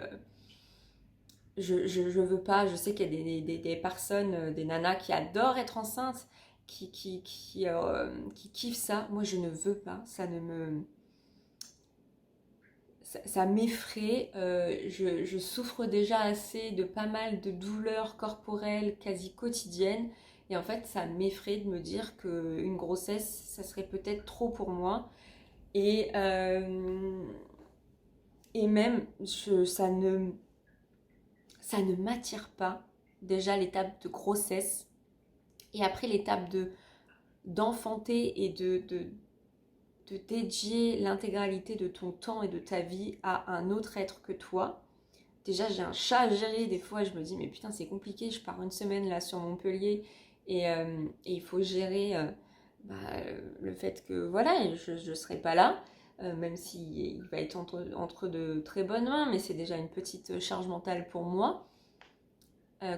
je veux pas, je sais qu'il y a des personnes, des nanas qui adorent être enceintes, qui kiffent ça. Moi, je ne veux pas, ça m'effraie. Je souffre déjà assez de pas mal de douleurs corporelles quasi quotidiennes, Et en fait, ça m'effraie de me dire qu'une grossesse, ça serait peut-être trop pour moi. Et, euh, et même, ça ne m'attire pas. Déjà l'étape de grossesse et après l'étape d'enfanter et de dédier l'intégralité de ton temps et de ta vie à un autre être que toi. Déjà, j'ai un chat à gérer. Des fois, je me dis, mais putain, c'est compliqué. Je pars une semaine là sur Montpellier et il faut gérer le fait que voilà, je ne serai pas là. Même s'il va être entre de très bonnes mains, mais c'est déjà une petite charge mentale pour moi.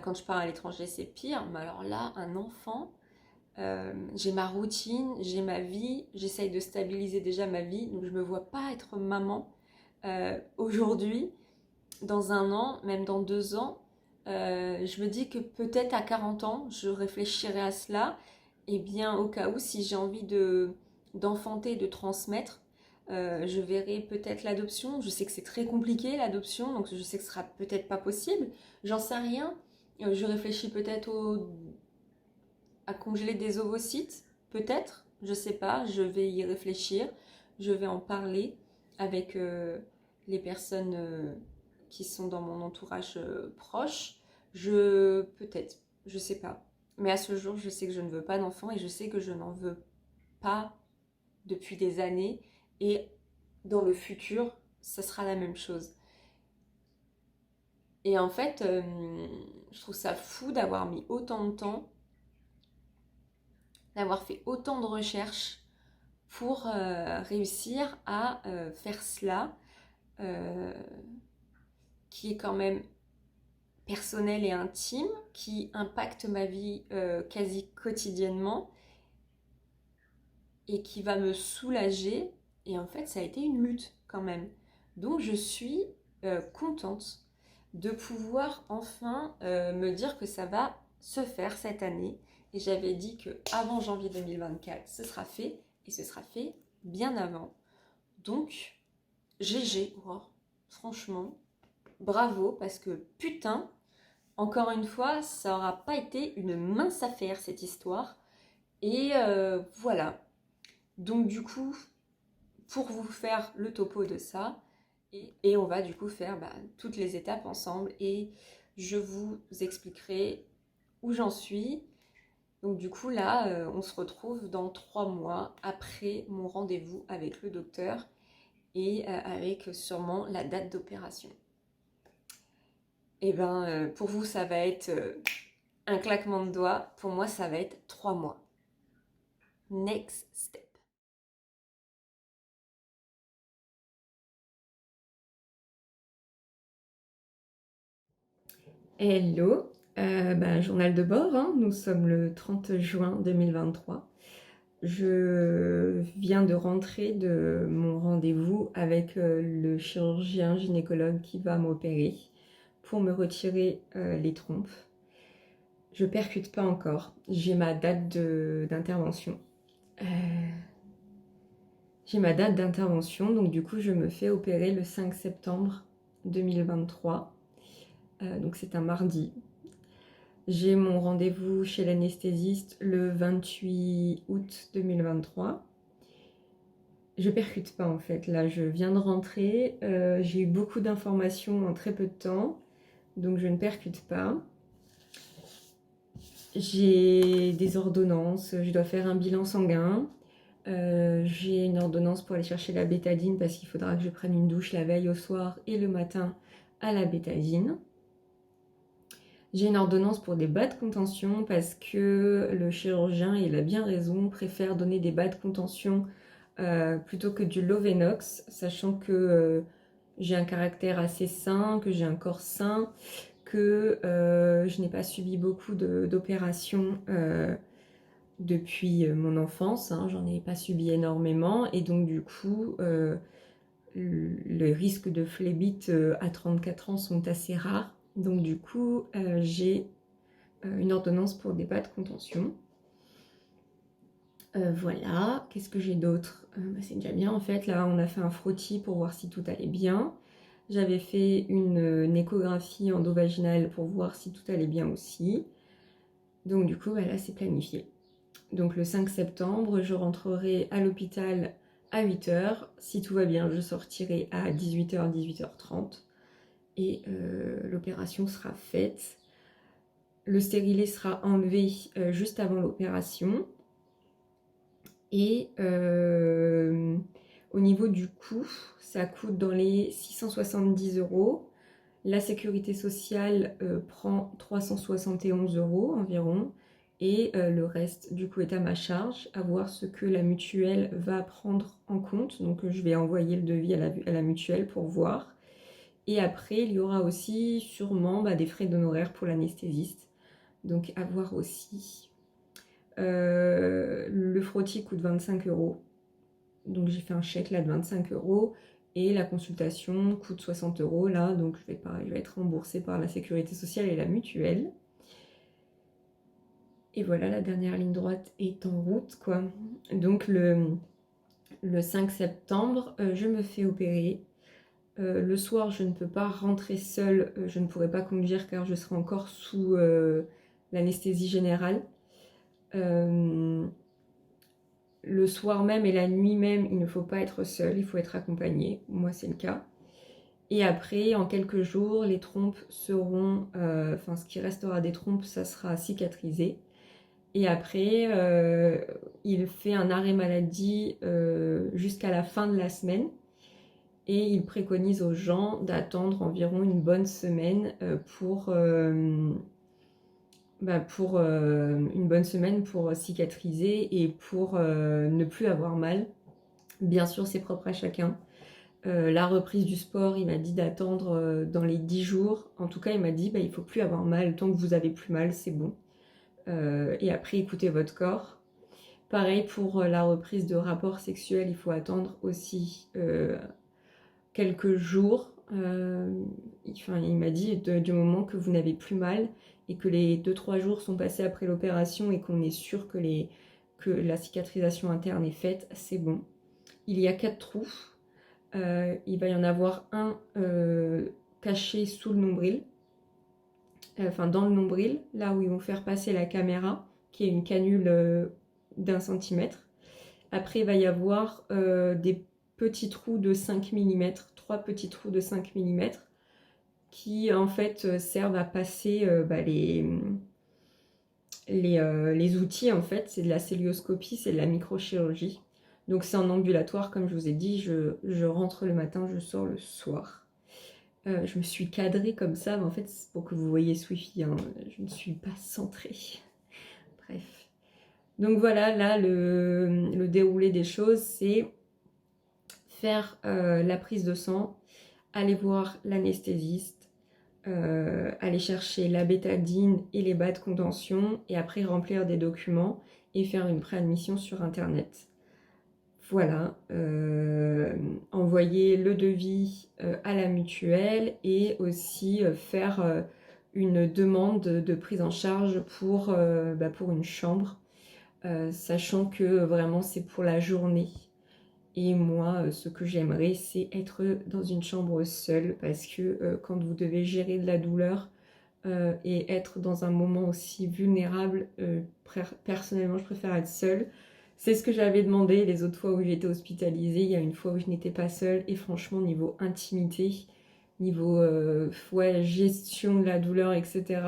Quand je pars à l'étranger, c'est pire. Mais alors là, un enfant, j'ai ma routine, j'ai ma vie, j'essaye de stabiliser déjà ma vie, donc je ne me vois pas être maman aujourd'hui, dans un an, même dans 2 ans. Je me dis que peut-être à 40 ans, je réfléchirai à cela, et bien au cas où, si j'ai envie d'enfanter, de transmettre, je verrai peut-être l'adoption. Je sais que c'est très compliqué l'adoption, donc je sais que ce sera peut-être pas possible. J'en sais rien. Je réfléchis peut-être à congeler des ovocytes, peut-être, je sais pas, je vais y réfléchir, je vais en parler avec les personnes qui sont dans mon entourage proche, peut-être, je sais pas. Mais à ce jour, je sais que je ne veux pas d'enfant et je sais que je n'en veux pas depuis des années et dans le futur, ça sera la même chose. Et en fait, je trouve ça fou d'avoir mis autant de temps, d'avoir fait autant de recherches pour réussir à faire cela, euh, qui est quand même personnel et intime, qui impacte ma vie quasi quotidiennement et qui va me soulager. Et en fait, ça a été une lutte quand même. Donc je suis contente de pouvoir enfin me dire que ça va se faire cette année. Et j'avais dit que avant janvier 2024, ce sera fait. Et ce sera fait bien avant. Donc, GG, Aurore. Franchement, bravo, parce que putain, encore une fois, ça n'aura pas été une mince affaire, cette histoire. Et voilà. Donc, du coup, pour vous faire le topo de ça, et on va du coup faire toutes les étapes ensemble, et je vous expliquerai où j'en suis. Donc du coup là, on se retrouve dans 3 mois après mon rendez-vous avec le docteur et avec sûrement la date d'opération. Et pour vous, ça va être un claquement de doigts. Pour moi, ça va être 3 mois. Next step. Hello, journal de bord, hein. Nous sommes le 30 juin 2023. Je viens de rentrer de mon rendez-vous avec le chirurgien gynécologue qui va m'opérer pour me retirer les trompes. Je percute pas encore, j'ai ma date d'intervention. Donc du coup je me fais opérer le 5 septembre 2023. Donc c'est un mardi. J'ai mon rendez-vous chez l'anesthésiste le 28 août 2023. Je percute pas en fait, là je viens de rentrer, j'ai eu beaucoup d'informations en très peu de temps, donc je ne percute pas. J'ai des ordonnances, je dois faire un bilan sanguin, j'ai une ordonnance pour aller chercher la bétadine parce qu'il faudra que je prenne une douche la veille au soir et le matin à la bétadine. J'ai une ordonnance pour des bas de contention parce que le chirurgien, il a bien raison, préfère donner des bas de contention plutôt que du Lovenox, sachant que j'ai un caractère assez sain, que j'ai un corps sain, que je n'ai pas subi beaucoup d'opérations depuis mon enfance, hein, j'en ai pas subi énormément, et donc du coup, les risques de phlébite à 34 ans sont assez rares. Donc du coup, j'ai une ordonnance pour des bas de contention. Voilà, qu'est-ce que j'ai d'autre? C'est déjà bien en fait. Là, on a fait un frottis pour voir si tout allait bien. J'avais fait une échographie endovaginale pour voir si tout allait bien aussi. Donc du coup, là, c'est planifié. Donc le 5 septembre, je rentrerai à l'hôpital à 8h. Si tout va bien, je sortirai à 18h, 18h30. Et l'opération sera faite. Le stérilet sera enlevé juste avant l'opération. Et au niveau du coût, ça coûte dans les 670 euros. La sécurité sociale prend 371 euros environ. Et le reste du coup est à ma charge, à voir ce que la mutuelle va prendre en compte. Donc je vais envoyer le devis à la mutuelle pour voir. Et après, il y aura aussi sûrement des frais d'honoraires pour l'anesthésiste. Donc à voir aussi. Le frottis coûte 25 euros. Donc j'ai fait un chèque là de 25 euros. Et la consultation coûte 60 euros là. Donc je vais être remboursée par la sécurité sociale et la mutuelle. Et voilà, la dernière ligne droite est en route, quoi. Donc le 5 septembre, je me fais opérer. Le soir, je ne peux pas rentrer seule, je ne pourrai pas conduire car je serai encore sous l'anesthésie générale. Le soir même et la nuit même, il ne faut pas être seul, il faut être accompagné. Moi, c'est le cas. Et après, en quelques jours, les trompes seront... Enfin, ce qui restera des trompes, ça sera cicatrisé. Et après, il fait un arrêt maladie jusqu'à la fin de la semaine. Et il préconise aux gens d'attendre environ une bonne semaine pour une bonne semaine pour cicatriser et pour ne plus avoir mal. Bien sûr, c'est propre à chacun. La reprise du sport, il m'a dit d'attendre dans les 10 jours. En tout cas, il m'a dit il ne faut plus avoir mal. Tant que vous avez plus mal, c'est bon. Et après, écoutez votre corps. Pareil pour la reprise de rapports sexuels, il faut attendre aussi quelques jours. Il m'a dit du moment que vous n'avez plus mal et que les 2-3 jours sont passés après l'opération et qu'on est sûr que la cicatrisation interne est faite, c'est bon. Il y a 4 trous. Il va y en avoir un caché sous le nombril, dans le nombril, là où ils vont faire passer la caméra, qui est une canule d'1 centimètre. Après, il va y avoir des petits trous de 5 mm, 3 petits trous de 5 mm, qui en fait servent à passer les outils. En fait, c'est de la célioscopie, c'est de la microchirurgie. Donc c'est en ambulatoire, comme je vous ai dit, je rentre le matin, je sors le soir. Je me suis cadrée comme ça, mais en fait, c'est pour que vous voyez ce wifi, hein, je ne suis pas centrée. Bref. Donc voilà, là, le déroulé des choses, c'est faire la prise de sang, aller voir l'anesthésiste, aller chercher la bétadine et les bas de contention, et après remplir des documents et faire une préadmission sur Internet. Voilà, envoyer le devis à la mutuelle et aussi faire une demande de prise en charge pour une chambre, sachant que vraiment c'est pour la journée. Et moi, ce que j'aimerais, c'est être dans une chambre seule, parce que quand vous devez gérer de la douleur et être dans un moment aussi vulnérable, personnellement, je préfère être seule. C'est ce que j'avais demandé les autres fois où j'ai été hospitalisée. Il y a une fois où je n'étais pas seule, et franchement, niveau intimité, niveau gestion de la douleur, etc.,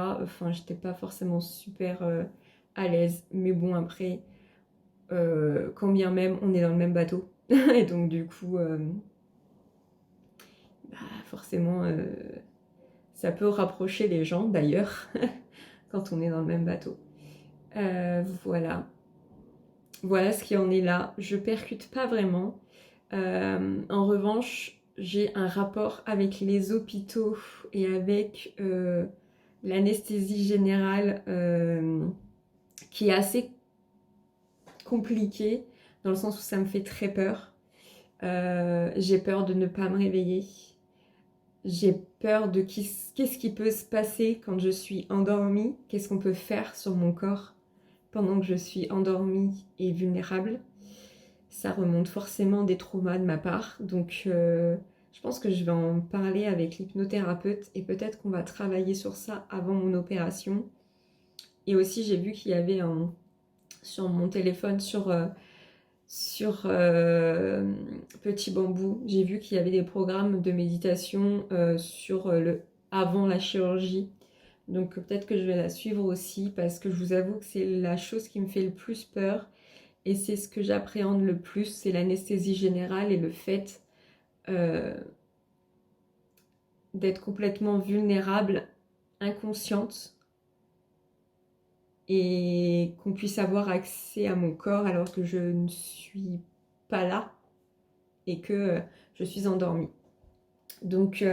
j'étais pas forcément super à l'aise. Mais bon, après, quand bien même, on est dans le même bateau. Et donc, du coup, forcément, ça peut rapprocher les gens, d'ailleurs, quand on est dans le même bateau. Voilà. Voilà ce qui en est là. Je percute pas vraiment. En revanche, j'ai un rapport avec les hôpitaux et avec l'anesthésie générale qui est assez compliqué, dans le sens où ça me fait très peur. J'ai peur de ne pas me réveiller. J'ai peur de qu'est-ce qui peut se passer quand je suis endormie, qu'est-ce qu'on peut faire sur mon corps pendant que je suis endormie et vulnérable. Ça remonte forcément des traumas de ma part, donc je pense que je vais en parler avec l'hypnothérapeute et peut-être qu'on va travailler sur ça avant mon opération. Et aussi, j'ai vu qu'il y avait sur mon téléphone, sur Petit Bambou, j'ai vu qu'il y avait des programmes de méditation sur avant la chirurgie. Donc peut-être que je vais la suivre aussi parce que je vous avoue que c'est la chose qui me fait le plus peur et c'est ce que j'appréhende le plus, c'est l'anesthésie générale et le fait euh, d'être complètement vulnérable, inconsciente et qu'on puisse avoir accès à mon corps alors que je ne suis pas là et que je suis endormie. Donc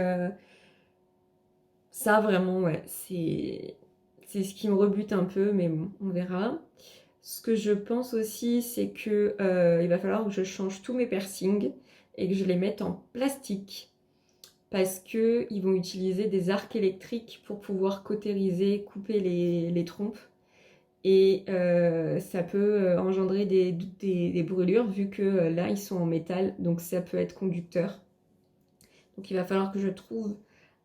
ça vraiment ouais, c'est ce qui me rebute un peu, mais bon, on verra. Ce que je pense aussi, c'est que il va falloir que je change tous mes piercings et que je les mette en plastique parce que ils vont utiliser des arcs électriques pour pouvoir cautériser, couper les trompes et ça peut engendrer des brûlures vu que là ils sont en métal, donc ça peut être conducteur. Donc il va falloir que je trouve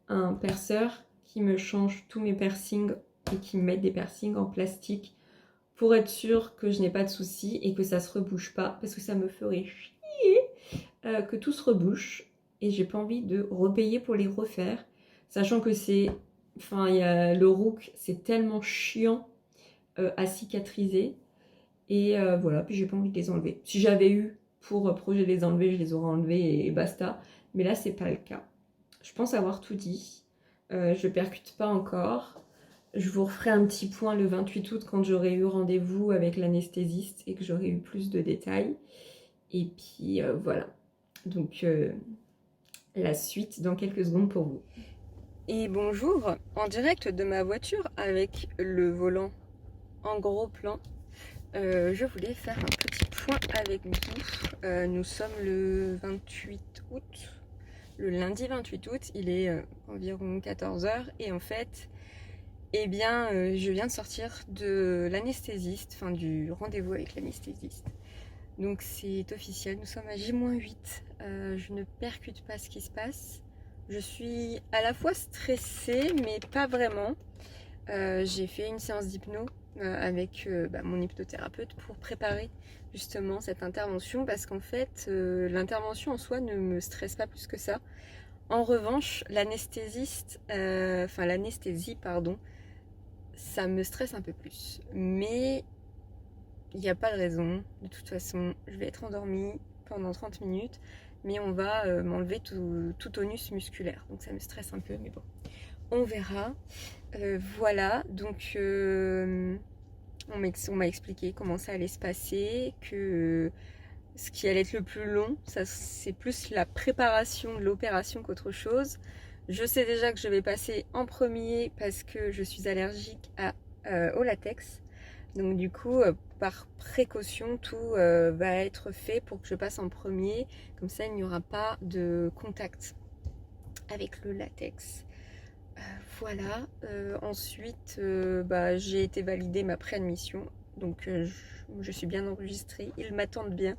un perceur qui me change tous mes piercings et qui me mette des piercings en plastique pour être sûr que je n'ai pas de soucis et que ça se rebouche pas parce que ça me ferait chier que tout se rebouche et j'ai pas envie de repayer pour les refaire, sachant que c'est, enfin il y a le Rook, c'est tellement chiant à cicatriser et voilà, puis j'ai pas envie de les enlever. Si j'avais eu pour projet de les enlever, je les aurais enlevés et basta, mais là c'est pas le cas. Je pense avoir tout dit. Je percute pas encore. Je vous referai un petit point le 28 août quand j'aurai eu rendez-vous avec l'anesthésiste et que j'aurai eu plus de détails. Et puis voilà. Donc la suite dans quelques secondes pour vous. Et bonjour, en direct de ma voiture avec le volant en gros plan. Je voulais faire un petit point avec vous. Nous sommes le 28 août. Le lundi 28 août, il est environ 14h et en fait, eh bien, je viens de sortir de l'anesthésiste, enfin du rendez-vous avec l'anesthésiste. Donc c'est officiel, nous sommes à J-8. Je ne percute pas ce qui se passe. Je suis à la fois stressée, mais pas vraiment. J'ai fait une séance d'hypno avec mon hypnothérapeute pour préparer justement cette intervention parce qu'en fait, l'intervention en soi ne me stresse pas plus que ça. En revanche, l'anesthésie, pardon, ça me stresse un peu plus. Mais il n'y a pas de raison. De toute façon, je vais être endormie pendant 30 minutes, mais on va m'enlever tout tonus musculaire. Donc ça me stresse un peu, mais bon, on verra. Voilà, donc on m'a expliqué comment ça allait se passer, que ce qui allait être le plus long, ça, c'est plus la préparation de l'opération qu'autre chose. Je sais déjà que je vais passer en premier parce que je suis allergique au latex. Donc du coup, par précaution, tout va être fait pour que je passe en premier. Comme ça, il n'y aura pas de contact avec le latex. Voilà. Ensuite, j'ai été validée ma préadmission. Donc je suis bien enregistrée. Ils m'attendent bien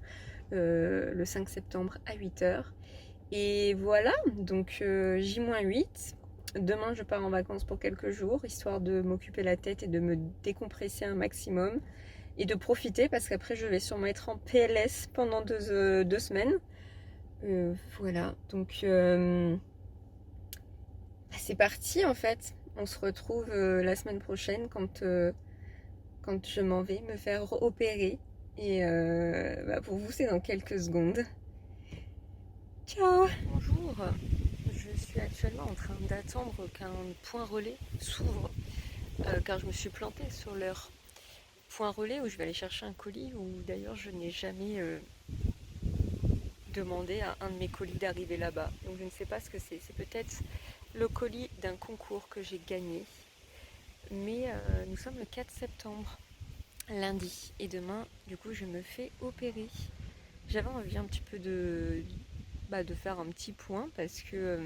le 5 septembre à 8h. Et voilà, donc J-8. Demain, je pars en vacances pour quelques jours, histoire de m'occuper la tête et de me décompresser un maximum. Et de profiter, parce qu'après, je vais sûrement être en PLS pendant 2 semaines. Voilà, donc c'est parti en fait. On se retrouve la semaine prochaine quand je m'en vais me faire opérer. Et pour vous, c'est dans quelques secondes. Ciao! Bonjour, je suis actuellement en train d'attendre qu'un point relais s'ouvre car je me suis plantée sur leur point relais où je vais aller chercher un colis où d'ailleurs je n'ai jamais demandé à un de mes colis d'arriver là-bas. Donc je ne sais pas ce que c'est. C'est peut-être le colis d'un concours que j'ai gagné. Mais nous sommes le 4 septembre, lundi. Et demain, du coup, je me fais opérer. J'avais envie un petit peu de faire un petit point parce que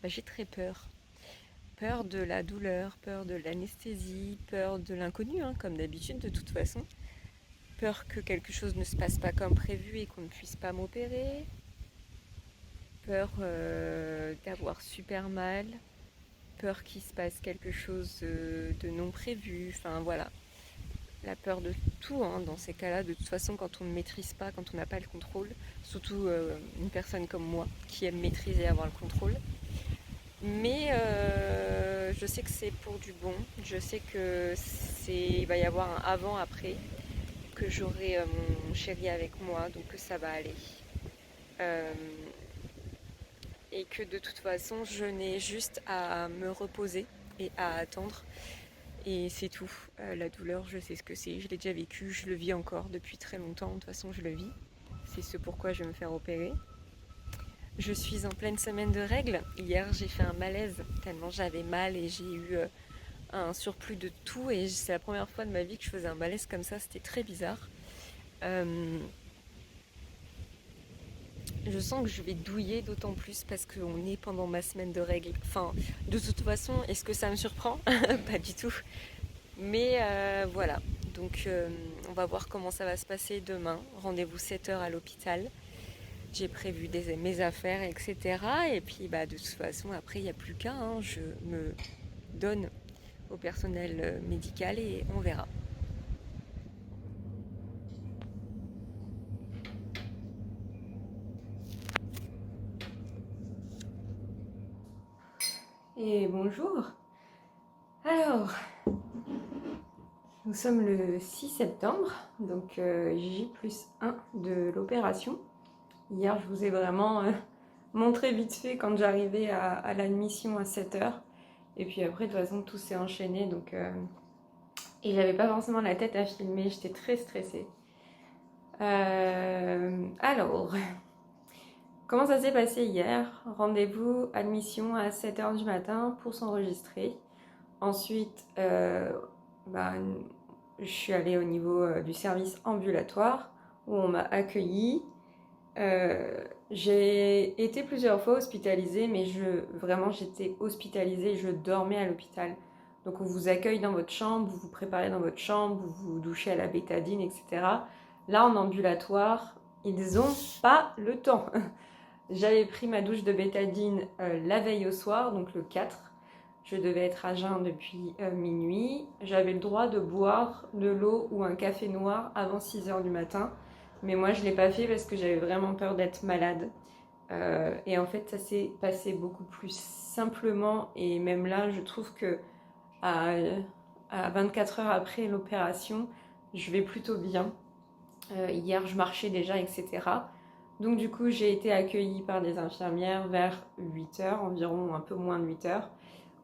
j'ai très peur. Peur de la douleur, peur de l'anesthésie, peur de l'inconnu, comme d'habitude de toute façon. Peur que quelque chose ne se passe pas comme prévu et qu'on ne puisse pas m'opérer. Peur d'avoir super mal. peur qu'il se passe quelque chose de non prévu, enfin voilà. La peur de tout, hein, dans ces cas-là, de toute façon, quand on ne maîtrise pas, quand on n'a pas le contrôle, surtout une personne comme moi qui aime maîtriser et avoir le contrôle. Mais je sais que c'est pour du bon, je sais que il va y avoir un avant-après, que j'aurai mon chéri avec moi, donc que ça va aller. Euh, et que de toute façon, je n'ai juste à me reposer et à attendre. Et c'est tout. La douleur, je sais ce que c'est, je l'ai déjà vécu, je le vis encore depuis très longtemps, de toute façon je le vis. C'est ce pourquoi je vais me faire opérer. Je suis en pleine semaine de règles. Hier j'ai fait un malaise tellement j'avais mal et j'ai eu un surplus de tout et c'est la première fois de ma vie que je faisais un malaise comme ça, c'était très bizarre. Euh, je sens que je vais douiller d'autant plus parce qu'on est pendant ma semaine de règles. Enfin, de toute façon, est-ce que ça me surprend? Pas du tout. Mais voilà, donc on va voir comment ça va se passer demain. Rendez-vous 7h à l'hôpital. J'ai prévu mes affaires, etc. Et puis bah, de toute façon, après, il n'y a plus qu'à. Hein. Je me donne au personnel médical et on verra. Et bonjour. Alors, nous sommes le 6 septembre, donc J+1 de l'opération. Hier, je vous ai vraiment montré vite fait quand j'arrivais à l'admission à 7h. Et puis après, de toute façon, tout s'est enchaîné. Donc, et j'avais pas forcément la tête à filmer, j'étais très stressée. Alors, comment ça s'est passé hier? Rendez-vous, admission à 7h du matin pour s'enregistrer. Ensuite, je suis allée au niveau du service ambulatoire où on m'a accueillie. J'ai été plusieurs fois hospitalisée, mais vraiment j'étais hospitalisée, je dormais à l'hôpital. Donc on vous accueille dans votre chambre, vous vous préparez dans votre chambre, vous vous douchez à la bétadine, etc. Là en ambulatoire, ils n'ont pas le temps. J'avais pris ma douche de bétadine la veille au soir, donc le 4. Je devais être à jeun depuis minuit. J'avais le droit de boire de l'eau ou un café noir avant 6h du matin. Mais moi, je ne l'ai pas fait parce que j'avais vraiment peur d'être malade. Et en fait, ça s'est passé beaucoup plus simplement. Et même là, je trouve que à 24 heures après l'opération, je vais plutôt bien. Hier, je marchais déjà, etc. Donc du coup, j'ai été accueillie par des infirmières vers 8h, environ un peu moins de 8h,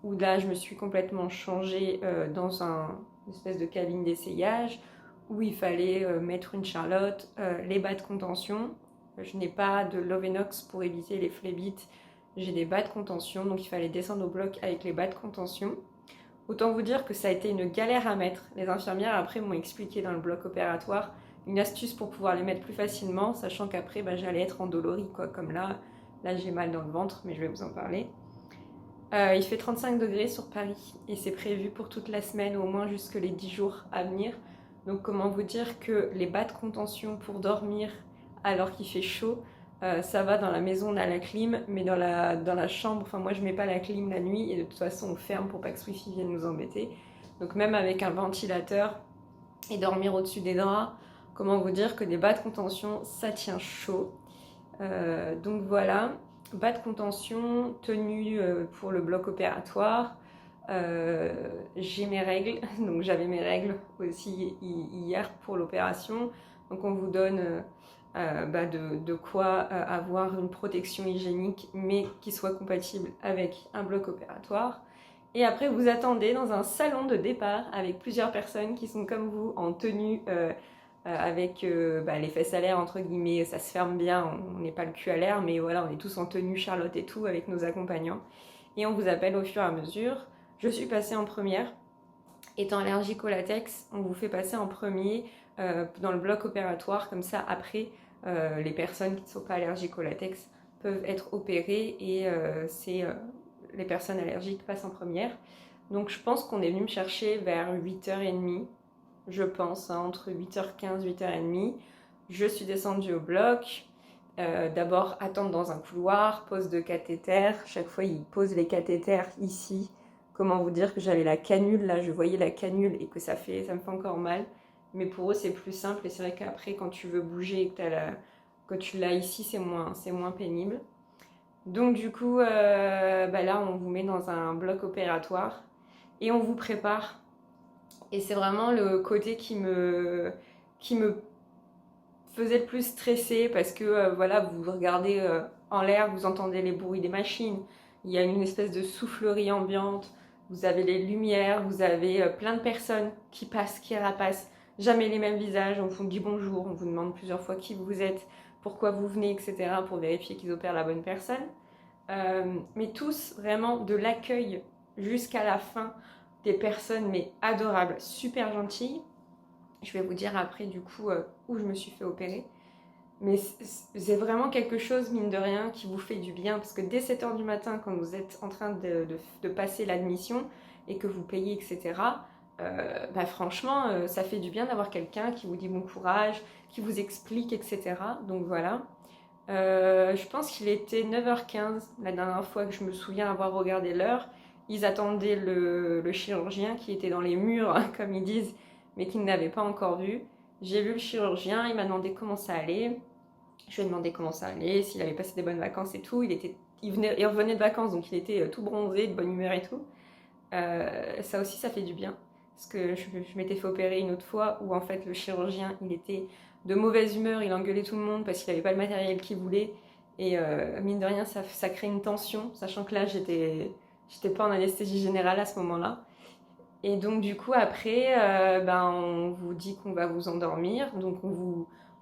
où là, je me suis complètement changée dans une espèce de cabine d'essayage, où il fallait mettre une charlotte, les bas de contention. Je n'ai pas de Lovenox pour éviter les phlébites, j'ai des bas de contention, donc il fallait descendre au bloc avec les bas de contention. Autant vous dire que ça a été une galère à mettre. Les infirmières après m'ont expliqué dans le bloc opératoire une astuce pour pouvoir les mettre plus facilement, sachant qu'après j'allais être endolorie, quoi. Comme là j'ai mal dans le ventre, mais je vais vous en parler. Il fait 35 degrés sur Paris et c'est prévu pour toute la semaine, au moins jusque les 10 jours à venir. Donc comment vous dire que les bas de contention pour dormir alors qu'il fait chaud, ça va dans la maison, on a la clim, mais dans la chambre, enfin moi je mets pas la clim la nuit et de toute façon on ferme pour pas que Swift vienne nous embêter. Donc même avec un ventilateur et dormir au-dessus des draps, comment vous dire que des bas de contention ça tient chaud. Donc voilà, bas de contention, tenue pour le bloc opératoire. J'ai mes règles, donc j'avais mes règles aussi hier pour l'opération. Donc on vous donne de quoi avoir une protection hygiénique, mais qui soit compatible avec un bloc opératoire. Et après, vous attendez dans un salon de départ avec plusieurs personnes qui sont comme vous en tenue avec les fesses à l'air, entre guillemets, ça se ferme bien, on n'est pas le cul à l'air, mais voilà, on est tous en tenue, Charlotte et tout, avec nos accompagnants. Et on vous appelle au fur et à mesure. Je suis passée en première. Étant allergique au latex, on vous fait passer en premier dans le bloc opératoire, comme ça, après, les personnes qui ne sont pas allergiques au latex peuvent être opérées et les personnes allergiques passent en première. Donc je pense qu'on est venu me chercher vers 8h30, je pense, hein, entre 8h15 et 8h30. Je suis descendue au bloc. D'abord attendre dans un couloir, pose de cathéter. Chaque fois, ils posent les cathéters ici comment vous dire que j'avais la canule, là, je voyais la canule et que ça me fait encore mal. Mais pour eux, c'est plus simple. Et c'est vrai qu'après, quand tu veux bouger et que tu l'as ici, c'est moins pénible. Donc du coup, là, on vous met dans un bloc opératoire et on vous prépare. Et c'est vraiment le côté qui me faisait le plus stresser parce que voilà, vous regardez en l'air, vous entendez les bruits des machines, il y a une espèce de soufflerie ambiante, vous avez les lumières, vous avez plein de personnes qui passent, qui rapassent, jamais les mêmes visages, on vous dit bonjour, on vous demande plusieurs fois qui vous êtes, pourquoi vous venez, etc. pour vérifier qu'ils opèrent la bonne personne. Mais tous vraiment de l'accueil jusqu'à la fin, des personnes mais adorables, super gentilles. Je vais vous dire après du coup où je me suis fait opérer. Mais c'est vraiment quelque chose, mine de rien, qui vous fait du bien. Parce que dès 7h du matin, quand vous êtes en train de passer l'admission et que vous payez, etc., franchement, ça fait du bien d'avoir quelqu'un qui vous dit bon courage, qui vous explique, etc. Donc voilà. Je pense qu'il était 9h15 la dernière fois que je me souviens avoir regardé l'heure. Ils attendaient le chirurgien qui était dans les murs, comme ils disent, mais qu'ils n'avaient pas encore vu. J'ai vu le chirurgien, il m'a demandé comment ça allait. Je lui ai demandé comment ça allait, s'il avait passé des bonnes vacances et tout. Il revenait de vacances, donc il était tout bronzé, de bonne humeur et tout. Ça aussi, ça fait du bien. Parce que je m'étais fait opérer une autre fois où en fait le chirurgien, il était de mauvaise humeur, il engueulait tout le monde parce qu'il n'avait pas le matériel qu'il voulait. Et mine de rien, ça crée une tension, sachant que là, j'étais pas en anesthésie générale à ce moment-là. Et donc du coup, après, on vous dit qu'on va vous endormir. Donc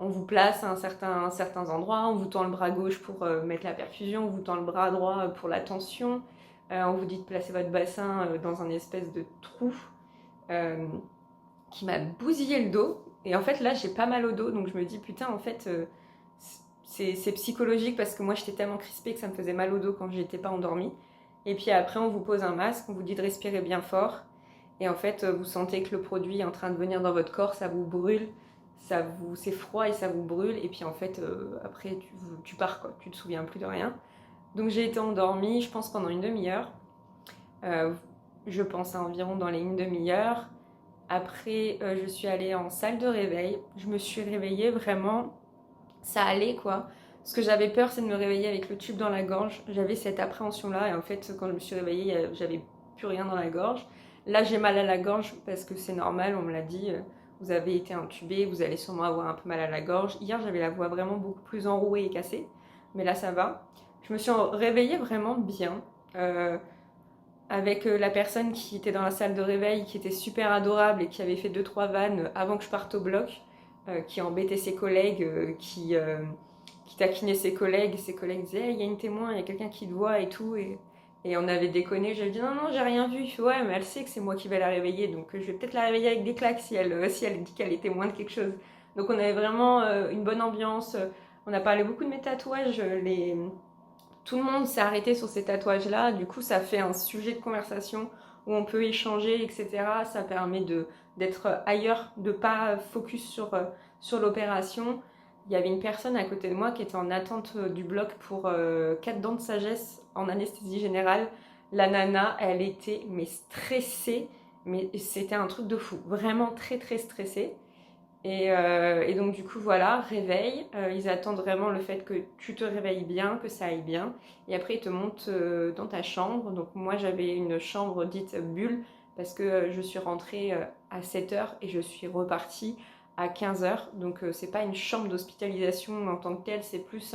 on vous place à certains endroits, on vous tend le bras gauche pour mettre la perfusion, on vous tend le bras droit pour la tension. On vous dit de placer votre bassin dans un espèce de trou euh, qui m'a bousillé le dos. Et en fait, là, j'ai pas mal au dos, donc je me dis, putain, en fait, c'est psychologique parce que moi, j'étais tellement crispée que ça me faisait mal au dos quand j'étais pas endormie. Et puis après, on vous pose un masque, on vous dit de respirer bien fort. Et en fait, vous sentez que le produit est en train de venir dans votre corps, ça vous brûle, c'est froid et ça vous brûle. Et puis en fait, après, tu pars, quoi. Tu te souviens plus de rien. Donc j'ai été endormie, je pense, pendant une demi-heure. Euh, je pense à environ dans les une demi-heure. Après, je suis allée en salle de réveil. Je me suis réveillée vraiment, ça allait quoi. Ce que j'avais peur, c'est de me réveiller avec le tube dans la gorge. J'avais cette appréhension-là et en fait, quand je me suis réveillée, j'avais plus rien dans la gorge. Là, j'ai mal à la gorge parce que c'est normal, on me l'a dit. Vous avez été intubé, vous allez sûrement avoir un peu mal à la gorge. Hier, j'avais la voix vraiment beaucoup plus enrouée et cassée, mais là, ça va. Je me suis réveillée vraiment bien. Avec la personne qui était dans la salle de réveil, qui était super adorable et qui avait fait 2-3 vannes avant que je parte au bloc, qui embêtait ses collègues, qui taquinait ses collègues disaient hey, il y a une témoin, il y a quelqu'un qui te voit et tout, et on avait déconné, j'avais dit non, non, j'ai rien vu, ouais, mais elle sait que c'est moi qui vais la réveiller, donc je vais peut-être la réveiller avec des claques si elle dit qu'elle est témoin de quelque chose. Donc on avait vraiment une bonne ambiance, on a parlé beaucoup de mes tatouages, tout le monde s'est arrêté sur ces tatouages-là. Du coup, ça fait un sujet de conversation où on peut échanger, etc. Ça permet d'être ailleurs, de pas focus sur l'opération. Il y avait une personne à côté de moi qui était en attente du bloc pour 4 dents de sagesse en anesthésie générale. La nana, elle était mais stressée, mais c'était un truc de fou. Vraiment très très stressée. Et donc du coup voilà, réveil, ils attendent vraiment le fait que tu te réveilles bien, que ça aille bien, et après ils te montent dans ta chambre. Donc moi j'avais une chambre dite bulle, parce que je suis rentrée à 7h et je suis repartie à 15h, donc c'est pas une chambre d'hospitalisation en tant que telle, c'est plus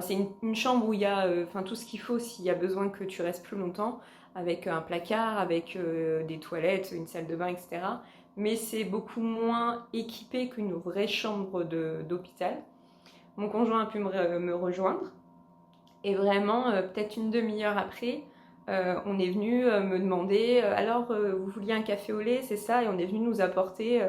c'est une chambre où il y a tout ce qu'il faut s'il y a besoin que tu restes plus longtemps, avec un placard, avec des toilettes, une salle de bain, etc. Mais c'est beaucoup moins équipé qu'une vraie chambre d'hôpital. Mon conjoint a pu me rejoindre et vraiment, peut-être une demi-heure après, on est venu me demander alors vous vouliez un café au lait, c'est ça? Et on est venu nous apporter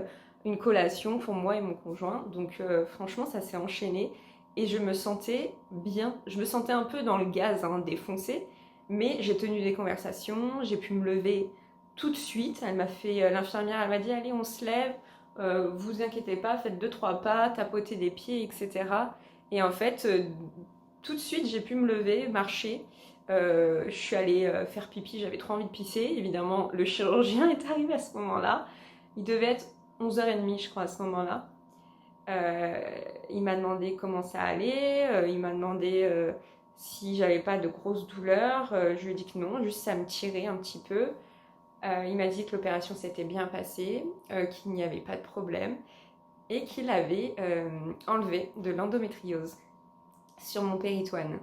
une collation pour moi et mon conjoint. Donc franchement, ça s'est enchaîné et je me sentais bien. Je me sentais un peu dans le gaz, hein, défoncé, mais j'ai tenu des conversations, j'ai pu me lever tout de suite. L'infirmière, elle m'a dit allez, on se lève, vous inquiétez pas, faites 2-3 pas, tapotez des pieds, etc. Et en fait, tout de suite, j'ai pu me lever, marcher. Je suis allée faire pipi, j'avais trop envie de pisser. Évidemment, le chirurgien est arrivé à ce moment-là. Il devait être 11h30, je crois, à ce moment-là. Il m'a demandé comment ça allait, il m'a demandé si j'avais pas de grosses douleurs. Je lui ai dit que non, juste ça me tirait un petit peu. Il m'a dit que l'opération s'était bien passée, qu'il n'y avait pas de problème et qu'il avait enlevé de l'endométriose sur mon péritoine.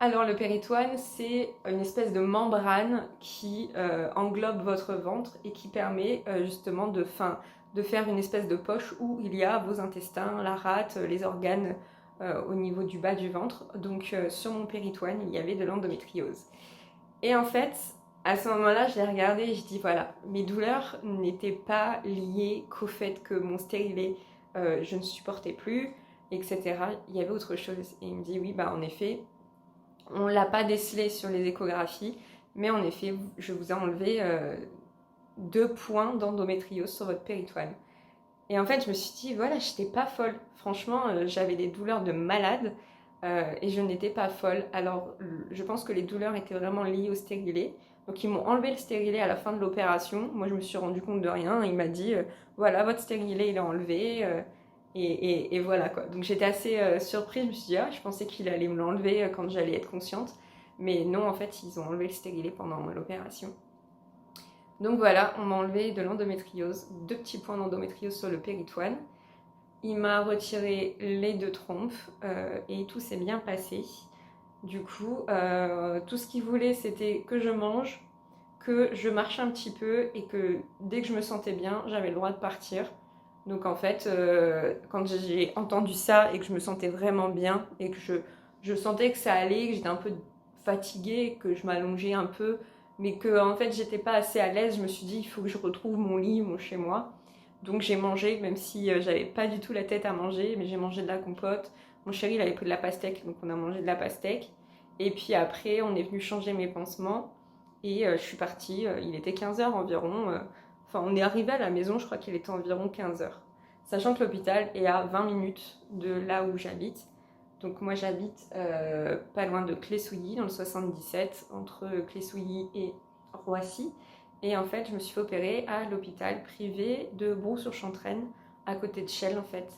Alors le péritoine, c'est une espèce de membrane qui englobe votre ventre et qui permet justement de faire une espèce de poche où il y a vos intestins, la rate, les organes au niveau du bas du ventre. Donc sur mon péritoine, il y avait de l'endométriose. Et en fait, à ce moment-là, je l'ai regardé et je dis voilà, mes douleurs n'étaient pas liées qu'au fait que mon stérilet, je ne supportais plus, etc. Il y avait autre chose. Et il me dit oui, bah en effet, on ne l'a pas décelé sur les échographies, mais en effet, je vous ai enlevé 2 points d'endométriose sur votre péritoine. Et en fait, je me suis dit, voilà, je n'étais pas folle. Franchement, j'avais des douleurs de malade et je n'étais pas folle. Alors, je pense que les douleurs étaient vraiment liées au stérilet. Donc, ils m'ont enlevé le stérilet à la fin de l'opération. Moi, je me suis rendu compte de rien. Il m'a dit, voilà, votre stérilet, il est enlevé. Et voilà quoi. Donc j'étais assez surprise, je me suis dit, ah, je pensais qu'il allait me l'enlever quand j'allais être consciente. Mais non, en fait, ils ont enlevé le stérilet pendant l'opération. Donc voilà, on m'a enlevé de l'endométriose, 2 petits points d'endométriose sur le péritoine. Il m'a retiré les 2 trompes et tout s'est bien passé. Du coup, tout ce qu'il voulait, c'était que je mange, que je marche un petit peu et que dès que je me sentais bien, j'avais le droit de partir. Donc en fait, quand j'ai entendu ça et que je me sentais vraiment bien et que je sentais que ça allait, que j'étais un peu fatiguée, que je m'allongeais un peu, mais que en fait j'étais pas assez à l'aise, je me suis dit il faut que je retrouve mon lit, mon chez moi. Donc j'ai mangé, même si j'avais pas du tout la tête à manger, mais j'ai mangé de la compote. Mon chéri il avait pris de la pastèque, donc on a mangé de la pastèque. Et puis après on est venu changer mes pansements et je suis partie, il était 15h environ. Enfin, on est arrivé à la maison, je crois qu'il était environ 15h. Sachant que l'hôpital est à 20 minutes de là où j'habite. Donc moi j'habite pas loin de Clé-Souilly, dans le 77, entre Clé-Souilly et Roissy. Et en fait, je me suis fait opérer à l'hôpital privé de Brou-sur-Chantraine, à côté de Chelles en fait.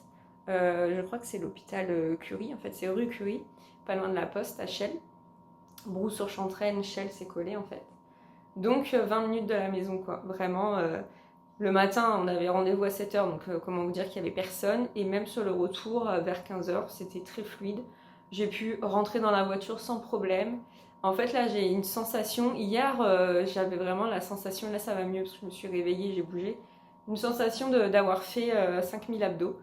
Je crois que c'est l'hôpital Curie, en fait c'est rue Curie, pas loin de la Poste à Chelles. Brou-sur-Chantraine, Chelles, c'est collé en fait. Donc 20 minutes de la maison quoi, vraiment. Le matin, on avait rendez-vous à 7h, donc comment vous dire qu'il n'y avait personne. Et même sur le retour, vers 15h, c'était très fluide. J'ai pu rentrer dans la voiture sans problème. En fait, là, j'ai une sensation. Hier, j'avais vraiment la sensation, là, ça va mieux parce que je me suis réveillée, j'ai bougé. Une sensation d'avoir fait 5000 abdos,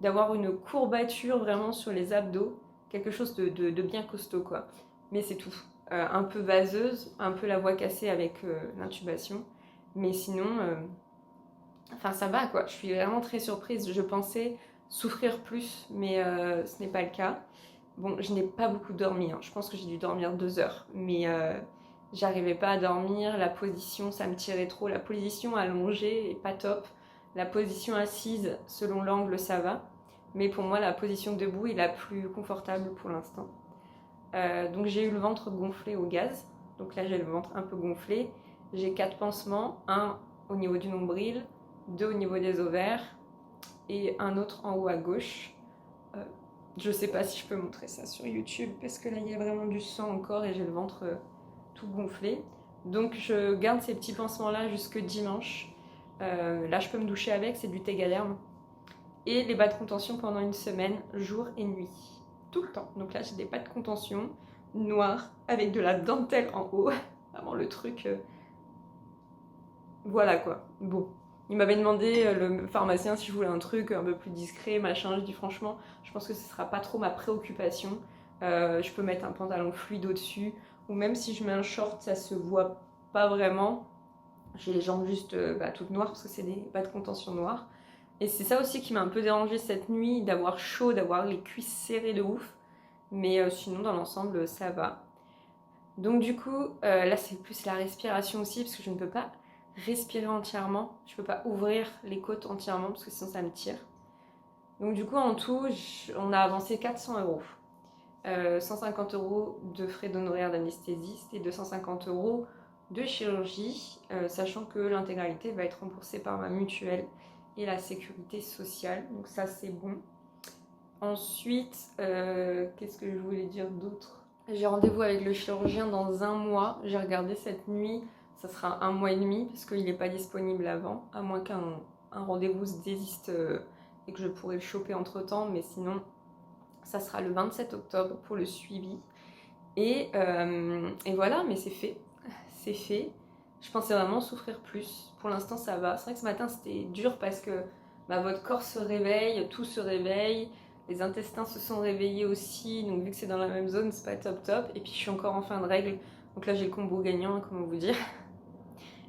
d'avoir une courbature vraiment sur les abdos, quelque chose de bien costaud, quoi. Mais c'est tout. Un peu vaseuse, un peu la voix cassée avec l'intubation. Mais sinon. Enfin, ça va quoi, je suis vraiment très surprise. Je pensais souffrir plus, mais ce n'est pas le cas. Bon, je n'ai pas beaucoup dormi, hein. Je pense que j'ai dû dormir 2 heures, mais j'arrivais pas à dormir. La position, ça me tirait trop. La position allongée est pas top. La position assise, selon l'angle, ça va. Mais pour moi, la position debout est la plus confortable pour l'instant. Donc j'ai eu le ventre gonflé au gaz. Donc là, j'ai le ventre un peu gonflé. J'ai 4 pansements, un au niveau du nombril, 2 au niveau des ovaires et un autre en haut à gauche. Je sais pas si je peux montrer ça sur YouTube parce que là il y a vraiment du sang encore et j'ai le ventre tout gonflé. Donc je garde ces petits pansements là jusque dimanche. Là je peux me doucher avec, c'est du Tegaderm. Et les bas de contention pendant une semaine, jour et nuit. Tout le temps. Donc là j'ai des bas de contention noirs avec de la dentelle en haut. Vraiment le truc... Voilà quoi. Bon. Il m'avait demandé, le pharmacien, si je voulais un truc un peu plus discret, machin. Je dis franchement, je pense que ce sera pas trop ma préoccupation. Je peux mettre un pantalon fluide au-dessus. Ou même si je mets un short, ça se voit pas vraiment. J'ai les jambes juste toutes noires parce que c'est des bas de contention noirs. Et c'est ça aussi qui m'a un peu dérangée cette nuit, d'avoir chaud, d'avoir les cuisses serrées de ouf. Mais sinon, dans l'ensemble, ça va. Donc du coup, là c'est plus la respiration aussi parce que je ne peux pas respirer entièrement. Je peux pas ouvrir les côtes entièrement parce que sinon ça me tire. Donc du coup en tout, on a avancé 400 €. 150 € de frais d'honoraires d'anesthésiste et 250 € de chirurgie, sachant que l'intégralité va être remboursée par ma mutuelle et la sécurité sociale. Donc ça, c'est bon. Ensuite, qu'est-ce que je voulais dire d'autre? J'ai rendez-vous avec le chirurgien dans 1 mois. J'ai regardé cette nuit, ça sera 1 mois et demi parce qu'il n'est pas disponible avant, à moins qu'un rendez-vous se désiste et que je pourrais le choper entre temps, mais sinon ça sera le 27 octobre pour le suivi. Et voilà, mais c'est fait. C'est fait. Je pensais vraiment souffrir plus. Pour l'instant, ça va. C'est vrai que ce matin, c'était dur parce que votre corps se réveille, tout se réveille. Les intestins se sont réveillés aussi. Donc, vu que c'est dans la même zone, c'est pas top top. Et puis, je suis encore en fin de règle. Donc là, j'ai le combo gagnant, comment vous dire.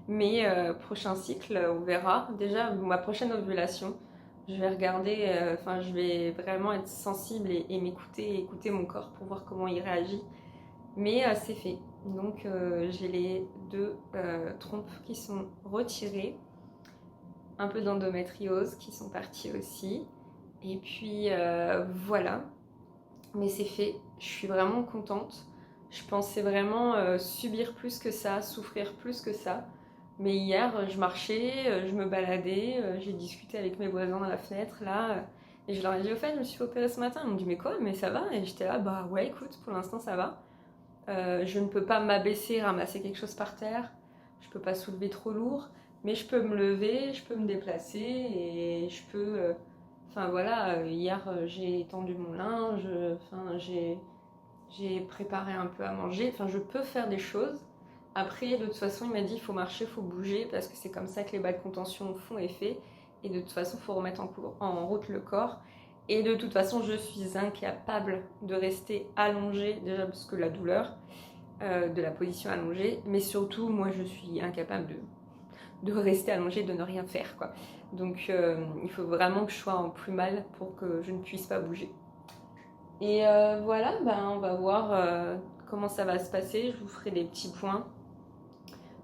Mais prochain cycle, on verra. Déjà, ma prochaine ovulation, je vais regarder, je vais vraiment être sensible et m'écouter, écouter mon corps pour voir comment il réagit. Mais c'est fait. Donc j'ai les 2 trompes qui sont retirées, un peu d'endométriose qui sont parties aussi. Et puis voilà. Mais c'est fait. Je suis vraiment contente. Je pensais vraiment subir plus que ça, souffrir plus que ça. Mais hier, je marchais, je me baladais, j'ai discuté avec mes voisins dans la fenêtre, là, et je leur ai dit, au fait, je me suis fait opérer ce matin. Ils m'ont dit, mais quoi, mais ça va? Et j'étais là, bah ouais, écoute, pour l'instant, ça va. Je ne peux pas m'abaisser, ramasser quelque chose par terre, je peux pas soulever trop lourd, mais je peux me lever, je peux me déplacer, et je peux... Enfin voilà, hier, j'ai étendu mon linge, j'ai préparé un peu à manger, enfin je peux faire des choses. Après, de toute façon, il m'a dit il faut marcher, il faut bouger, parce que c'est comme ça que les bas de contention font effet. Et de toute façon, il faut remettre en route le corps. Et de toute façon, je suis incapable de rester allongée, déjà parce que la douleur de la position allongée, mais surtout, moi, je suis incapable de rester allongée, de ne rien faire, quoi. Donc, il faut vraiment que je sois en plus mal pour que je ne puisse pas bouger. Et voilà, on va voir comment ça va se passer. Je vous ferai des petits points,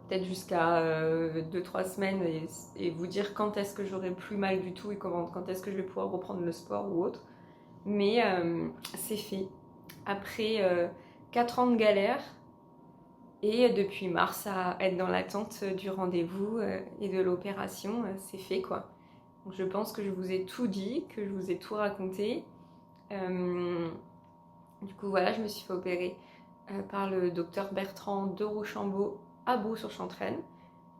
peut-être jusqu'à 2-3 semaines, et vous dire quand est-ce que j'aurai plus mal du tout et quand est-ce que je vais pouvoir reprendre le sport ou autre. Mais c'est fait. Après 4 ans de galère, et depuis mars à être dans l'attente du rendez-vous et de l'opération, c'est fait, quoi. Donc je pense que je vous ai tout dit, que je vous ai tout raconté. Du coup, voilà, je me suis fait opérer par le docteur Bertrand de Rochambeau à Brou-sur-Chantraine.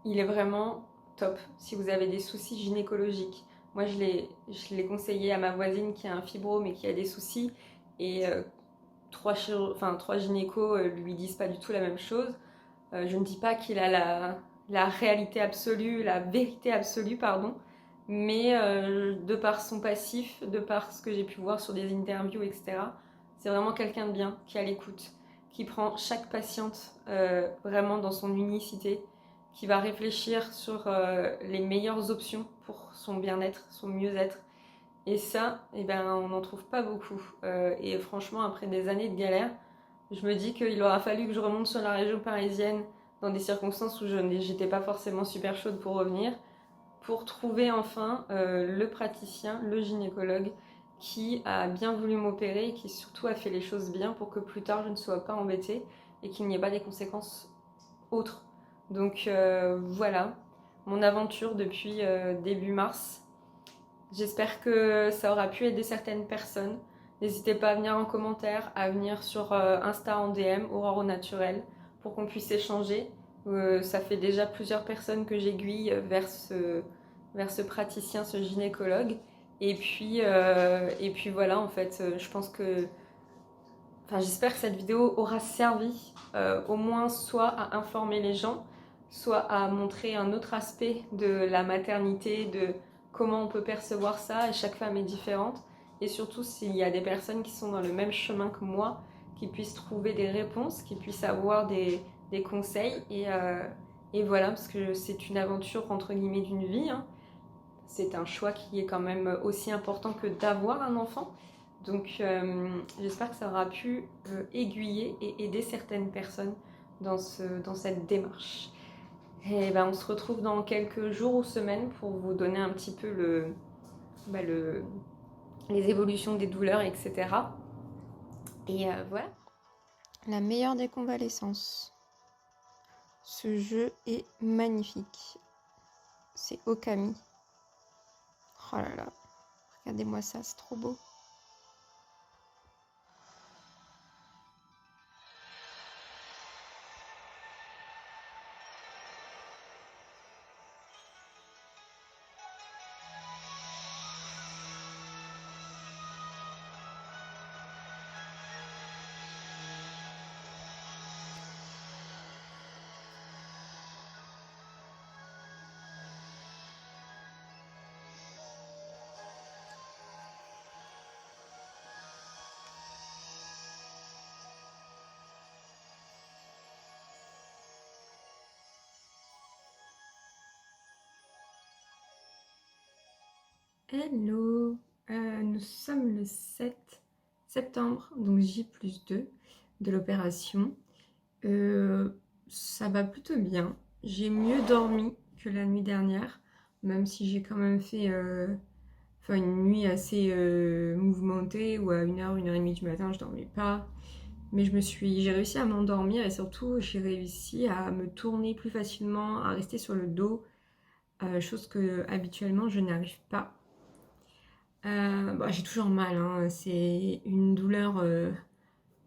Il est vraiment top si vous avez des soucis gynécologiques. Moi, je l'ai conseillé à ma voisine qui a un fibrome et qui a des soucis. Et 3 gynécos lui disent pas du tout la même chose. Je ne dis pas qu'il a la réalité absolue, la vérité absolue, pardon. Mais de par son passif, de par ce que j'ai pu voir sur des interviews, etc., c'est vraiment quelqu'un de bien, qui est à l'écoute, qui prend chaque patiente vraiment dans son unicité, qui va réfléchir sur les meilleures options pour son bien-être, son mieux-être. Et ça, on n'en trouve pas beaucoup. Et franchement, après des années de galère, je me dis qu'il aura fallu que je remonte sur la région parisienne dans des circonstances où j'étais pas forcément super chaude pour revenir, pour trouver enfin le praticien, le gynécologue qui a bien voulu m'opérer et qui surtout a fait les choses bien pour que plus tard je ne sois pas embêtée et qu'il n'y ait pas des conséquences autres. Donc voilà, mon aventure depuis début mars. J'espère que ça aura pu aider certaines personnes. N'hésitez pas à venir en commentaire, à venir sur Insta en DM, Aurore au naturel, pour qu'on puisse échanger. Ça fait déjà plusieurs personnes que j'aiguille vers ce praticien, ce gynécologue. Et puis voilà, en fait, je pense que... Enfin, j'espère que cette vidéo aura servi au moins soit à informer les gens, soit à montrer un autre aspect de la maternité, de comment on peut percevoir ça, et chaque femme est différente. Et surtout, s'il y a des personnes qui sont dans le même chemin que moi, qui puissent trouver des réponses, qui puissent avoir des conseils. Et voilà, parce que c'est une aventure entre guillemets d'une vie, hein. C'est un choix qui est quand même aussi important que d'avoir un enfant. Donc j'espère que ça aura pu aiguiller et aider certaines personnes dans cette démarche. Et on se retrouve dans quelques jours ou semaines pour vous donner un petit peu les évolutions des douleurs, etc. Et voilà, la meilleure des convalescences. Ce jeu est magnifique. C'est Okami. Oh là là, regardez-moi ça, c'est trop beau. Hello, nous sommes le 7 septembre, donc J+2 de l'opération. Ça va plutôt bien. J'ai mieux dormi que la nuit dernière, même si j'ai quand même fait une nuit assez mouvementée, où à 1h, 1h30 du matin, je dormais pas. Mais j'ai réussi à m'endormir et surtout j'ai réussi à me tourner plus facilement, à rester sur le dos, chose que habituellement je n'arrive pas. J'ai toujours mal, hein. C'est une douleur,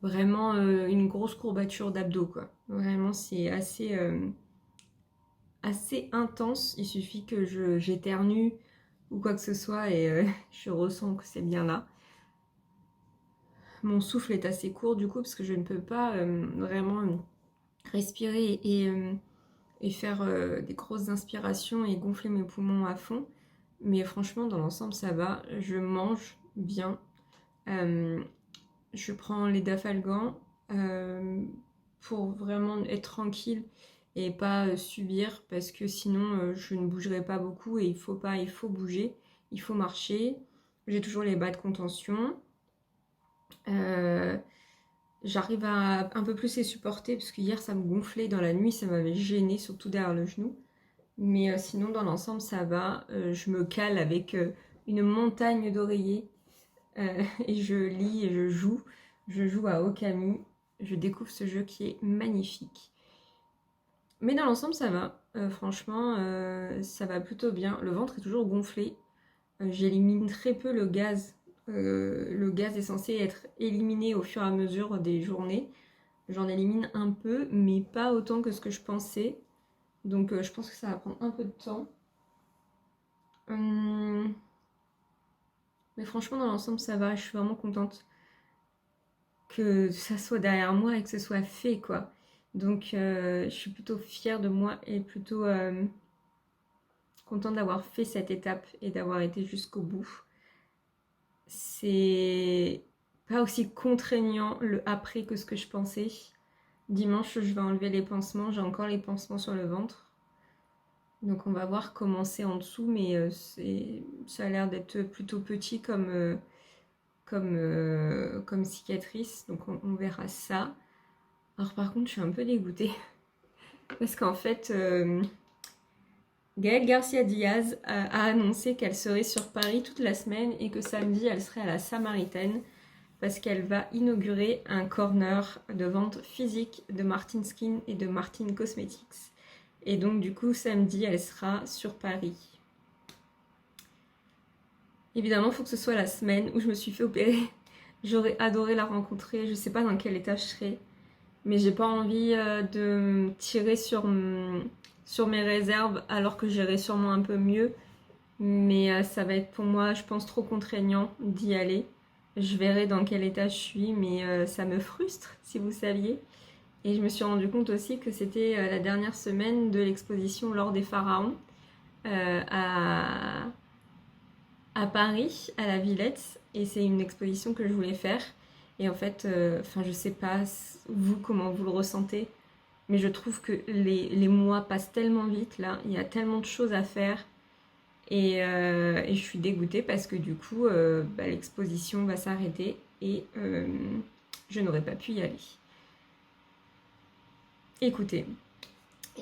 vraiment une grosse courbature d'abdos, quoi. Vraiment, c'est assez intense. Il suffit que j'éternue ou quoi que ce soit et je ressens que c'est bien là. Mon souffle est assez court du coup parce que je ne peux pas vraiment respirer et faire des grosses inspirations et gonfler mes poumons à fond. Mais franchement, dans l'ensemble, ça va. Je mange bien. Je prends les dafalgan pour vraiment être tranquille et pas subir parce que sinon je ne bougerai pas beaucoup et il faut bouger, il faut marcher. J'ai toujours les bas de contention. J'arrive à un peu plus les supporter parce que hier ça me gonflait dans la nuit, ça m'avait gêné surtout derrière le genou. Mais sinon dans l'ensemble ça va. Je me cale avec une montagne d'oreillers et je lis et je joue. Je joue à Okami. Je découvre ce jeu qui est magnifique. Mais dans l'ensemble, ça va. Franchement, ça va plutôt bien. Le ventre est toujours gonflé. J'élimine très peu le gaz. Le gaz est censé être éliminé au fur et à mesure des journées. J'en élimine un peu, mais pas autant que ce que je pensais. Donc je pense que ça va prendre un peu de temps. Mais franchement, dans l'ensemble, ça va. Je suis vraiment contente que ça soit derrière moi et que ce soit fait, quoi. Donc je suis plutôt fière de moi et plutôt contente d'avoir fait cette étape et d'avoir été jusqu'au bout. C'est pas aussi contraignant le après que ce que je pensais. Dimanche, je vais enlever les pansements. J'ai encore les pansements sur le ventre. Donc on va voir comment c'est en dessous, mais ça a l'air d'être plutôt petit comme cicatrice. Donc on verra ça. Alors par contre, je suis un peu dégoûtée. Parce qu'en fait, Gaëlle Garcia Diaz a annoncé qu'elle serait sur Paris toute la semaine et que samedi, elle serait à la Samaritaine parce qu'elle va inaugurer un corner de vente physique de Martin Skin et de Martin Cosmetics. Et donc du coup, samedi, elle sera sur Paris. Évidemment, il faut que ce soit la semaine où je me suis fait opérer. J'aurais adoré la rencontrer, je sais pas dans quel état je serais. Mais j'ai pas envie de me tirer sur mes réserves alors que j'irai sûrement un peu mieux. Mais ça va être pour moi, je pense, trop contraignant d'y aller. Je verrai dans quel état je suis, mais ça me frustre, si vous saviez. Et je me suis rendu compte aussi que c'était la dernière semaine de l'exposition L'Or des Pharaons à Paris, à la Villette. Et c'est une exposition que je voulais faire. Et en fait, je sais pas vous comment vous le ressentez, mais je trouve que les mois passent tellement vite là, il y a tellement de choses à faire et je suis dégoûtée parce que du coup, l'exposition va s'arrêter et je n'aurais pas pu y aller. Écoutez,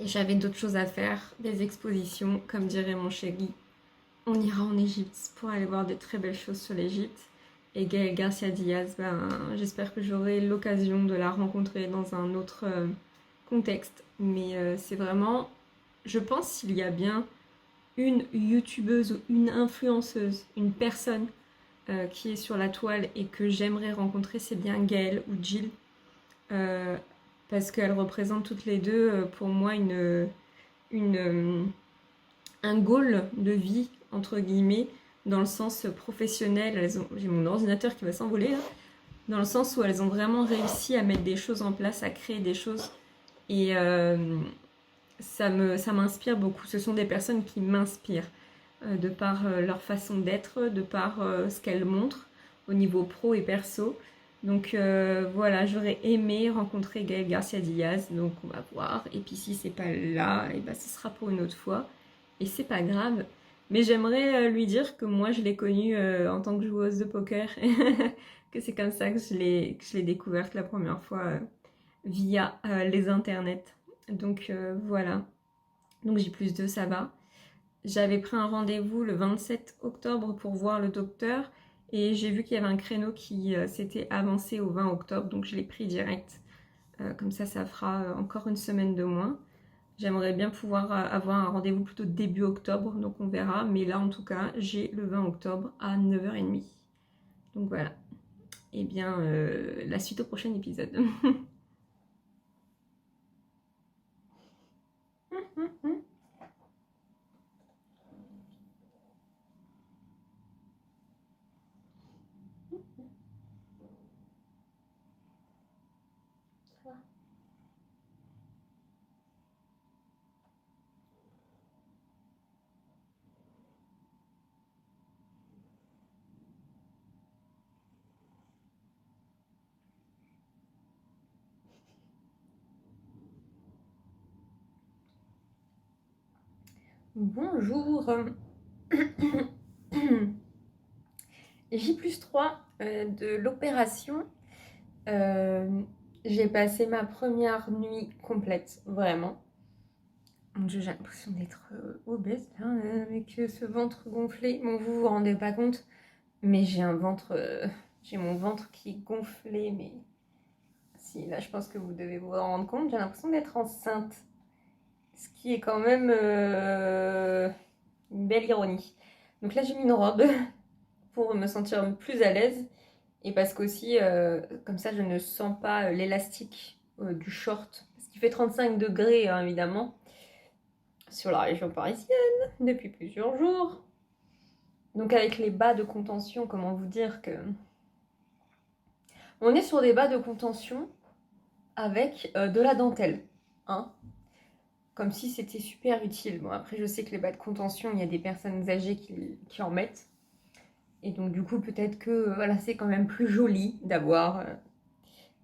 j'avais d'autres choses à faire, des expositions, comme dirait mon chéri. On ira en Égypte pour aller voir des très belles choses sur l'Égypte. Et Gaël Garcia Diaz, ben, j'espère que j'aurai l'occasion de la rencontrer dans un autre contexte. Mais c'est vraiment, je pense s'il y a bien une youtubeuse ou une influenceuse, une personne qui est sur la toile et que j'aimerais rencontrer, c'est bien Gaëlle ou Jill. Euh, Parce qu'elles représentent toutes les deux pour moi une, un goal de vie, entre guillemets, dans le sens professionnel. J'ai mon ordinateur qui va s'envoler là. Dans le sens où elles ont vraiment réussi à mettre des choses en place, à créer des choses. Et ça m'inspire beaucoup. Ce sont des personnes qui m'inspirent de par leur façon d'être, de par ce qu'elles montrent au niveau pro et perso. Donc voilà, j'aurais aimé rencontrer Gaël Garcia Diaz, donc on va voir. Et puis si c'est pas là, et ben ce sera pour une autre fois. Et c'est pas grave. Mais j'aimerais lui dire que moi je l'ai connue en tant que joueuse de poker, que c'est comme ça que je l'ai découverte la première fois via les internets. Donc voilà. Donc J+2 ça va. J'avais pris un rendez-vous le 27 octobre pour voir le docteur et j'ai vu qu'il y avait un créneau qui s'était avancé au 20 octobre, donc je l'ai pris direct. Comme ça fera encore une semaine de moins. J'aimerais bien pouvoir avoir un rendez-vous plutôt début octobre, donc on verra. Mais là, en tout cas, j'ai le 20 octobre à 9h30. Donc voilà. Et bien, la suite au prochain épisode. Bonjour. J+3 de l'opération. J'ai passé ma première nuit complète, vraiment. J'ai l'impression d'être obèse là, avec ce ventre gonflé. Bon, vous vous rendez pas compte, mais j'ai un ventre, j'ai mon ventre qui est gonflé. Mais si, là, je pense que vous devez vous en rendre compte. J'ai l'impression d'être enceinte, ce qui est quand même une belle ironie. Donc là, j'ai mis une robe pour me sentir plus à l'aise. Et parce qu'aussi, comme ça, je ne sens pas l'élastique du short. Parce qu'il fait 35 degrés, hein, évidemment, sur la région parisienne, depuis plusieurs jours. Donc avec les bas de contention, comment vous dire que... On est sur des bas de contention avec de la dentelle, hein, comme si c'était super utile. Bon, après, je sais que les bas de contention, il y a des personnes âgées qui en mettent. Et donc, du coup, peut-être que voilà, c'est quand même plus joli d'avoir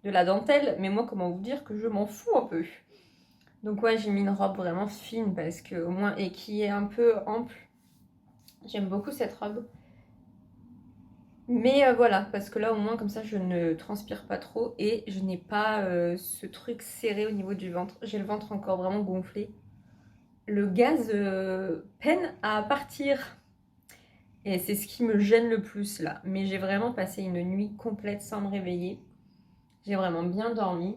de la dentelle. Mais moi, comment vous dire que je m'en fous un peu. Donc, ouais, j'ai mis une robe vraiment fine parce que, au moins, et qui est un peu ample. J'aime beaucoup cette robe. Mais voilà, parce que là, au moins, comme ça, je ne transpire pas trop et je n'ai pas ce truc serré au niveau du ventre. J'ai le ventre encore vraiment gonflé. Le gaz peine à partir. Et c'est ce qui me gêne le plus là. Mais j'ai vraiment passé une nuit complète sans me réveiller. J'ai vraiment bien dormi.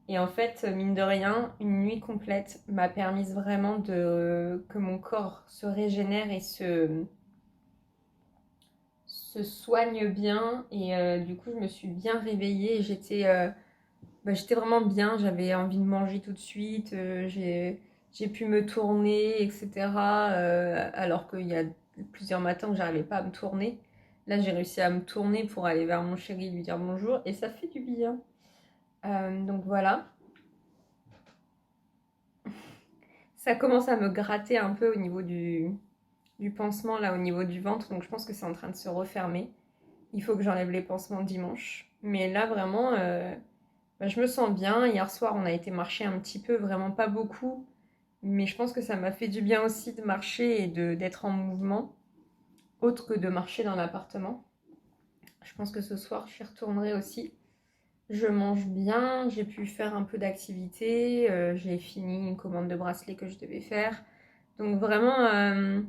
Et en fait, mine de rien, une nuit complète m'a permis vraiment que mon corps se régénère et se soigne bien. Et du coup, je me suis bien réveillée et j'étais vraiment bien. J'avais envie de manger tout de suite. J'ai pu me tourner, etc. Alors qu'il y a plusieurs matins où j'arrivais pas à me tourner. Là, j'ai réussi à me tourner pour aller vers mon chéri, lui dire bonjour. Et ça fait du bien. Donc voilà. Ça commence à me gratter un peu au niveau du pansement, là, au niveau du ventre. Donc je pense que c'est en train de se refermer. Il faut que j'enlève les pansements dimanche. Mais là, vraiment, je me sens bien. Hier soir, on a été marcher un petit peu, vraiment pas beaucoup. Mais je pense que ça m'a fait du bien aussi de marcher et d'être en mouvement, autre que de marcher dans l'appartement. Je pense que ce soir, j'y retournerai aussi. Je mange bien, j'ai pu faire un peu d'activité, j'ai fini une commande de bracelet que je devais faire. Donc vraiment,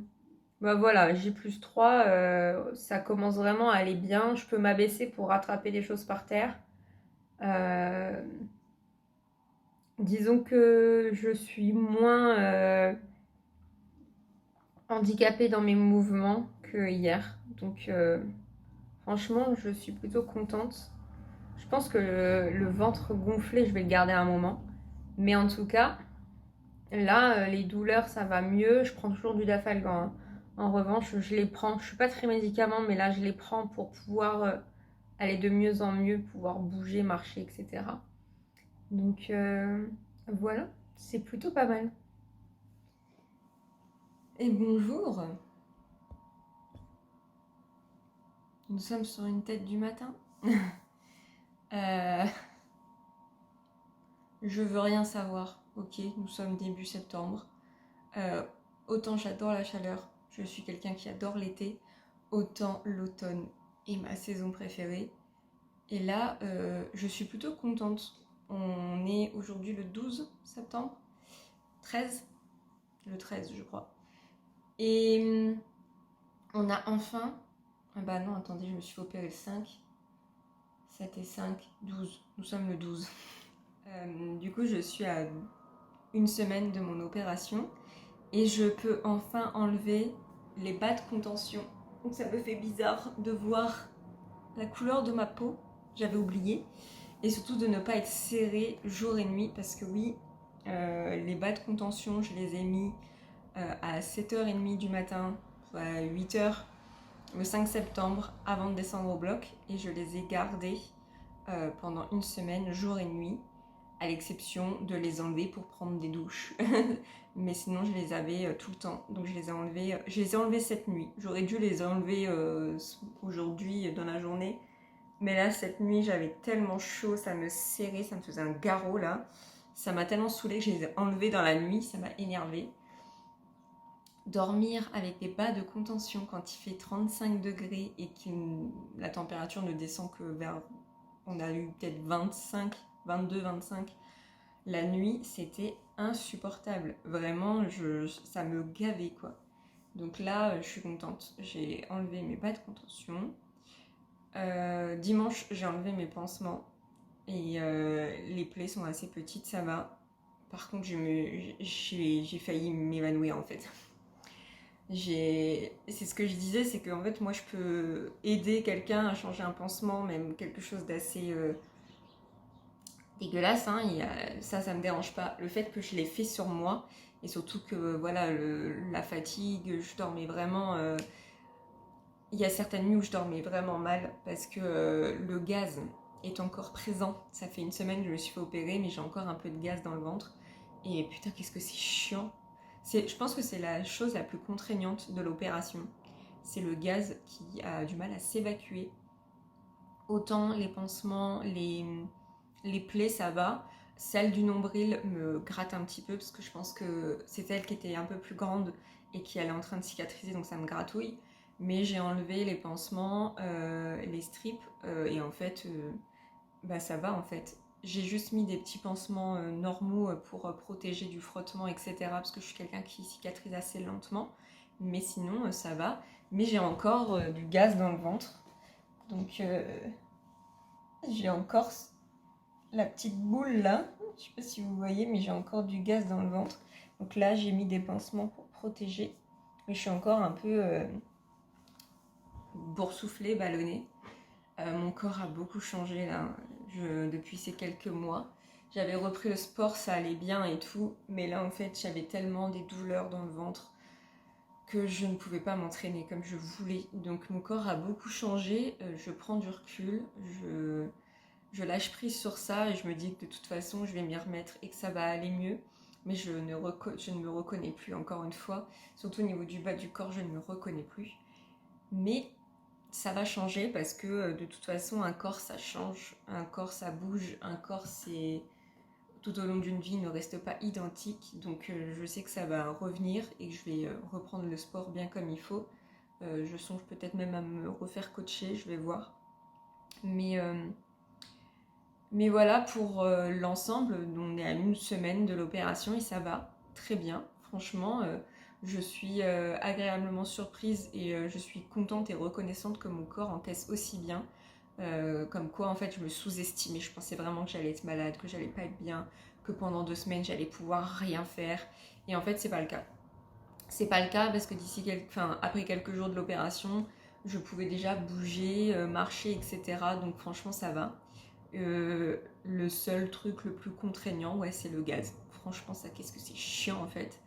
Bah voilà, J+3, ça commence vraiment à aller bien. Je peux m'abaisser pour rattraper les choses par terre. Euh, disons que je suis moins handicapée dans mes mouvements que hier. Donc franchement, je suis plutôt contente. Je pense que le ventre gonflé, je vais le garder un moment. Mais en tout cas, là, les douleurs, ça va mieux. Je prends toujours du Dafalgan, hein. En revanche, je les prends. Je suis pas très médicament, mais là, je les prends pour pouvoir aller de mieux en mieux, pouvoir bouger, marcher, etc. Donc voilà, c'est plutôt pas mal. Et bonjour, nous sommes sur une tête du matin. Euh, je veux rien savoir. Ok, nous sommes début septembre. Euh, autant j'adore la chaleur, je suis quelqu'un qui adore l'été, autant l'automne est ma saison préférée. Et là, je suis plutôt contente. On est aujourd'hui le 12 septembre, 13, le 13 je crois. Et on a enfin... Ah bah non, attendez, je me suis fait opérer le 5. 7 et 5, 12. Nous sommes le 12. Du coup, je suis à une semaine de mon opération et je peux enfin enlever les bas de contention. Donc ça me fait bizarre de voir la couleur de ma peau, j'avais oublié, et surtout de ne pas être serrée jour et nuit parce que oui, les bas de contention, je les ai mis à 7h30 du matin, soit à 8h le 5 septembre avant de descendre au bloc et je les ai gardés pendant une semaine, jour et nuit, à l'exception de les enlever pour prendre des douches. Mais sinon, je les avais tout le temps. Donc, je les ai enlevés cette nuit. J'aurais dû les enlever aujourd'hui dans la journée. Mais là, cette nuit, j'avais tellement chaud, ça me serrait, ça me faisait un garrot là. Ça m'a tellement saoulée que je les ai enlevés dans la nuit, ça m'a énervée. Dormir avec des bas de contention quand il fait 35 degrés et que la température ne descend que vers... On a eu peut-être 25, 22, 25. La nuit, c'était insupportable. Vraiment, ça me gavait, quoi. Donc là, je suis contente. J'ai enlevé mes bas de contention. Dimanche, j'ai enlevé mes pansements. Et les plaies sont assez petites, ça va. Par contre, j'ai failli m'évanouir, en fait. C'est ce que je disais, c'est qu'en fait, moi, je peux aider quelqu'un à changer un pansement, même quelque chose d'assez dégueulasse, hein, ça me dérange pas. Le fait que je l'ai fait sur moi, et surtout que voilà, la fatigue, je dormais vraiment. Il y a certaines nuits où je dormais vraiment mal parce que le gaz est encore présent. Ça fait une semaine que je me suis fait opérer, mais j'ai encore un peu de gaz dans le ventre. Et putain, qu'est-ce que c'est chiant! Je pense que c'est la chose la plus contraignante de l'opération. C'est le gaz qui a du mal à s'évacuer. Autant les pansements, les plaies, ça va. Celle du nombril me gratte un petit peu parce que je pense que c'est elle qui était un peu plus grande et qui elle est en train de cicatriser, donc ça me gratouille. Mais j'ai enlevé les pansements, les strips, et en fait, bah ça va en fait. J'ai juste mis des petits pansements normaux pour protéger du frottement, etc. Parce que je suis quelqu'un qui cicatrise assez lentement. Mais sinon, ça va. Mais j'ai encore du gaz dans le ventre. Donc, j'ai encore la petite boule là. Je sais pas si vous voyez, mais j'ai encore du gaz dans le ventre. Donc là, j'ai mis des pansements pour protéger. Mais je suis encore un peu boursouflée, ballonnée. Mon corps a beaucoup changé là, depuis ces quelques mois. J'avais repris le sport, ça allait bien et tout. Mais là, en fait, j'avais tellement des douleurs dans le ventre que je ne pouvais pas m'entraîner comme je voulais. Donc mon corps a beaucoup changé. Je prends du recul. Je lâche prise sur ça et je me dis que de toute façon je vais m'y remettre et que ça va aller mieux. Mais je ne me reconnais plus encore une fois. Surtout au niveau du bas du corps, je ne me reconnais plus. Mais ça va changer parce que de toute façon un corps ça change, un corps ça bouge, un corps c'est... Tout au long d'une vie ne reste pas identique. Donc je sais que ça va revenir et que je vais reprendre le sport bien comme il faut. Je songe peut-être même à me refaire coacher, je vais voir. Mais voilà, pour l'ensemble, on est à une semaine de l'opération et ça va très bien. Franchement, Je suis agréablement surprise et je suis contente et reconnaissante que mon corps encaisse aussi bien. Comme quoi en fait je me sous-estimais, je pensais vraiment que j'allais être malade, que j'allais pas être bien, que pendant 2 semaines j'allais pouvoir rien faire. Et en fait c'est pas le cas. C'est pas le cas parce que après quelques jours de l'opération, je pouvais déjà bouger, marcher, etc. Donc franchement ça va. Le seul truc le plus contraignant, ouais, c'est le gaz. Franchement ça, qu'est-ce que c'est chiant en fait.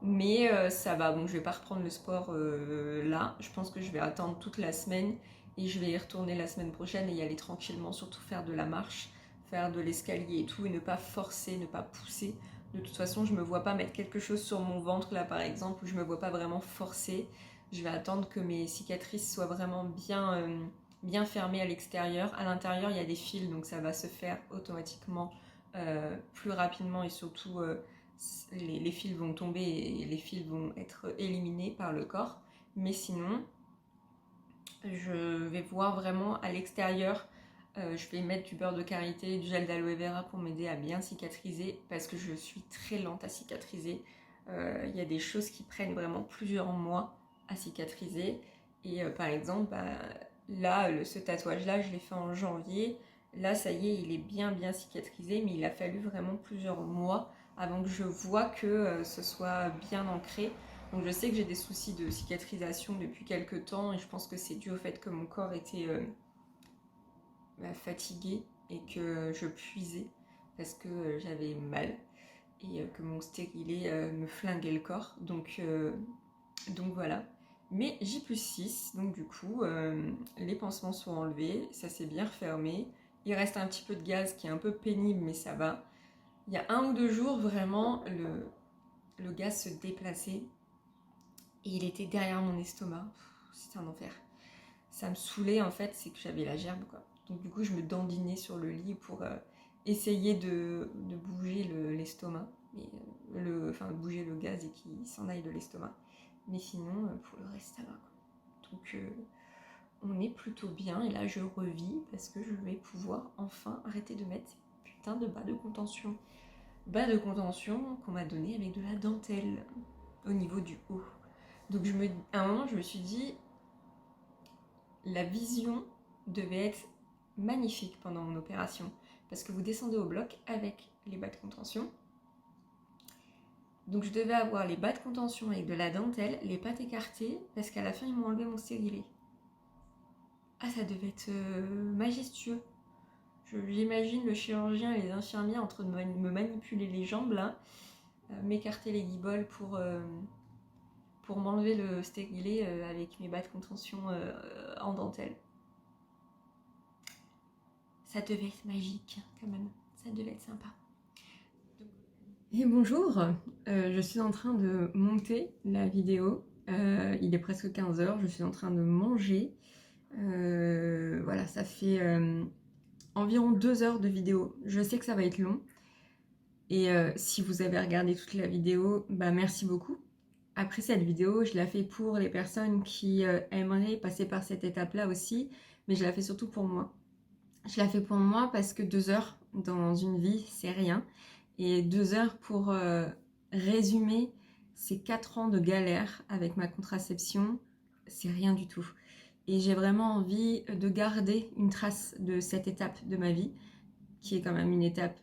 Mais ça va, bon je vais pas reprendre le sport là. Je pense que je vais attendre toute la semaine et je vais y retourner la semaine prochaine et y aller tranquillement, surtout faire de la marche, faire de l'escalier et tout, et ne pas forcer, ne pas pousser. De toute façon, je me vois pas mettre quelque chose sur mon ventre là par exemple, où je me vois pas vraiment forcer. Je vais attendre que mes cicatrices soient vraiment bien fermées à l'extérieur. À l'intérieur, il y a des fils, donc ça va se faire automatiquement plus rapidement et surtout les fils vont tomber et les fils vont être éliminés par le corps. Mais sinon, je vais voir vraiment à l'extérieur. Je vais mettre du beurre de karité, du gel d'aloe vera pour m'aider à bien cicatriser parce que je suis très lente à cicatriser. Il y a des choses qui prennent vraiment plusieurs mois à cicatriser. Et par exemple, là, ce tatouage-là, je l'ai fait en janvier. Là, ça y est, il est bien cicatrisé, mais il a fallu vraiment plusieurs mois avant que je vois que ce soit bien ancré. Donc je sais que j'ai des soucis de cicatrisation depuis quelques temps et je pense que c'est dû au fait que mon corps était fatigué et que je puisais parce que j'avais mal et que mon stérilet me flinguait le corps. Donc voilà. Mais J+6, donc du coup, les pansements sont enlevés, ça s'est bien refermé. Il reste un petit peu de gaz qui est un peu pénible, mais ça va. Il y a 1 ou 2 jours, vraiment, le gaz se déplaçait et il était derrière mon estomac. C'était un enfer. Ça me saoulait en fait, c'est que j'avais la gerbe quoi. Donc du coup je me dandinais sur le lit pour essayer de bouger l'estomac, enfin bouger le gaz et qu'il s'en aille de l'estomac. Mais sinon pour le reste ça va quoi. Donc on est plutôt bien et là je revis parce que je vais pouvoir enfin arrêter de mettre ces putains de bas de contention. Bas de contention qu'on m'a donné avec de la dentelle au niveau du haut. Donc à un moment je me suis dit la vision devait être magnifique pendant mon opération parce que vous descendez au bloc avec les bas de contention. Donc je devais avoir les bas de contention avec de la dentelle, les pattes écartées parce qu'à la fin ils m'ont enlevé mon stérilet. Ah ça devait être majestueux. J'imagine le chirurgien et les infirmières en train de me manipuler les jambes là, m'écarter les guiboles pour m'enlever le stérilet avec mes bas de contention en dentelle. Ça devait être magique quand même, ça devait être sympa. Et bonjour, je suis en train de monter la vidéo, il est presque 15h, je suis en train de manger, voilà ça fait environ 2 heures de vidéo, je sais que ça va être long, et si vous avez regardé toute la vidéo, bah merci beaucoup. Après cette vidéo, je la fais pour les personnes qui aimeraient passer par cette étape-là aussi, mais je la fais surtout pour moi. Je la fais pour moi parce que 2 heures dans une vie, c'est rien. Et 2 heures pour résumer ces 4 ans de galère avec ma contraception, c'est rien du tout. Et j'ai vraiment envie de garder une trace de cette étape de ma vie, qui est quand même une étape,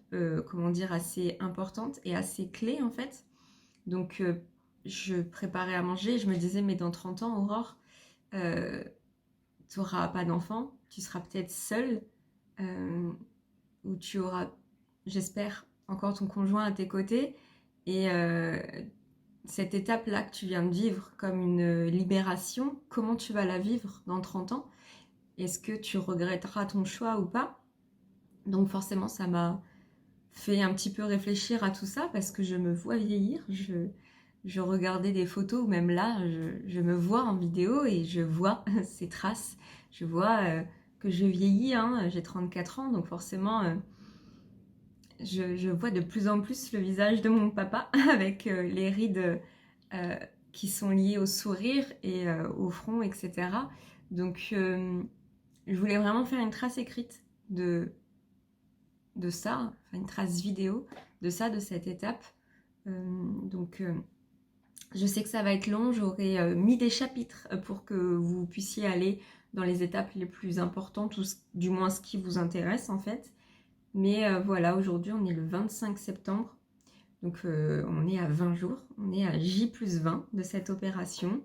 comment dire, assez importante et assez clé en fait. Donc je préparais à manger, je me disais, mais dans 30 ans, Aurore, tu n'auras pas d'enfant, tu seras peut-être seule, où tu auras, j'espère, encore ton conjoint à tes côtés. Et cette étape-là que tu viens de vivre comme une libération, comment tu vas la vivre dans 30 ans? Est-ce que tu regretteras ton choix ou pas? Donc forcément, ça m'a fait un petit peu réfléchir à tout ça parce que je me vois vieillir. Je regardais des photos, même là, je me vois en vidéo et je vois ces traces. Je vois que je vieillis, hein, j'ai 34 ans, donc forcément, je vois de plus en plus le visage de mon papa avec les rides qui sont liées au sourire et au front, etc. Donc, je voulais vraiment faire une trace écrite de ça, enfin une trace vidéo de ça, de cette étape. Donc, Je sais que ça va être long, j'aurai mis des chapitres pour que vous puissiez aller dans les étapes les plus importantes, ou du moins ce qui vous intéresse en fait. Mais voilà, aujourd'hui on est le 25 septembre, donc on est à 20 jours, on est à J+20 de cette opération.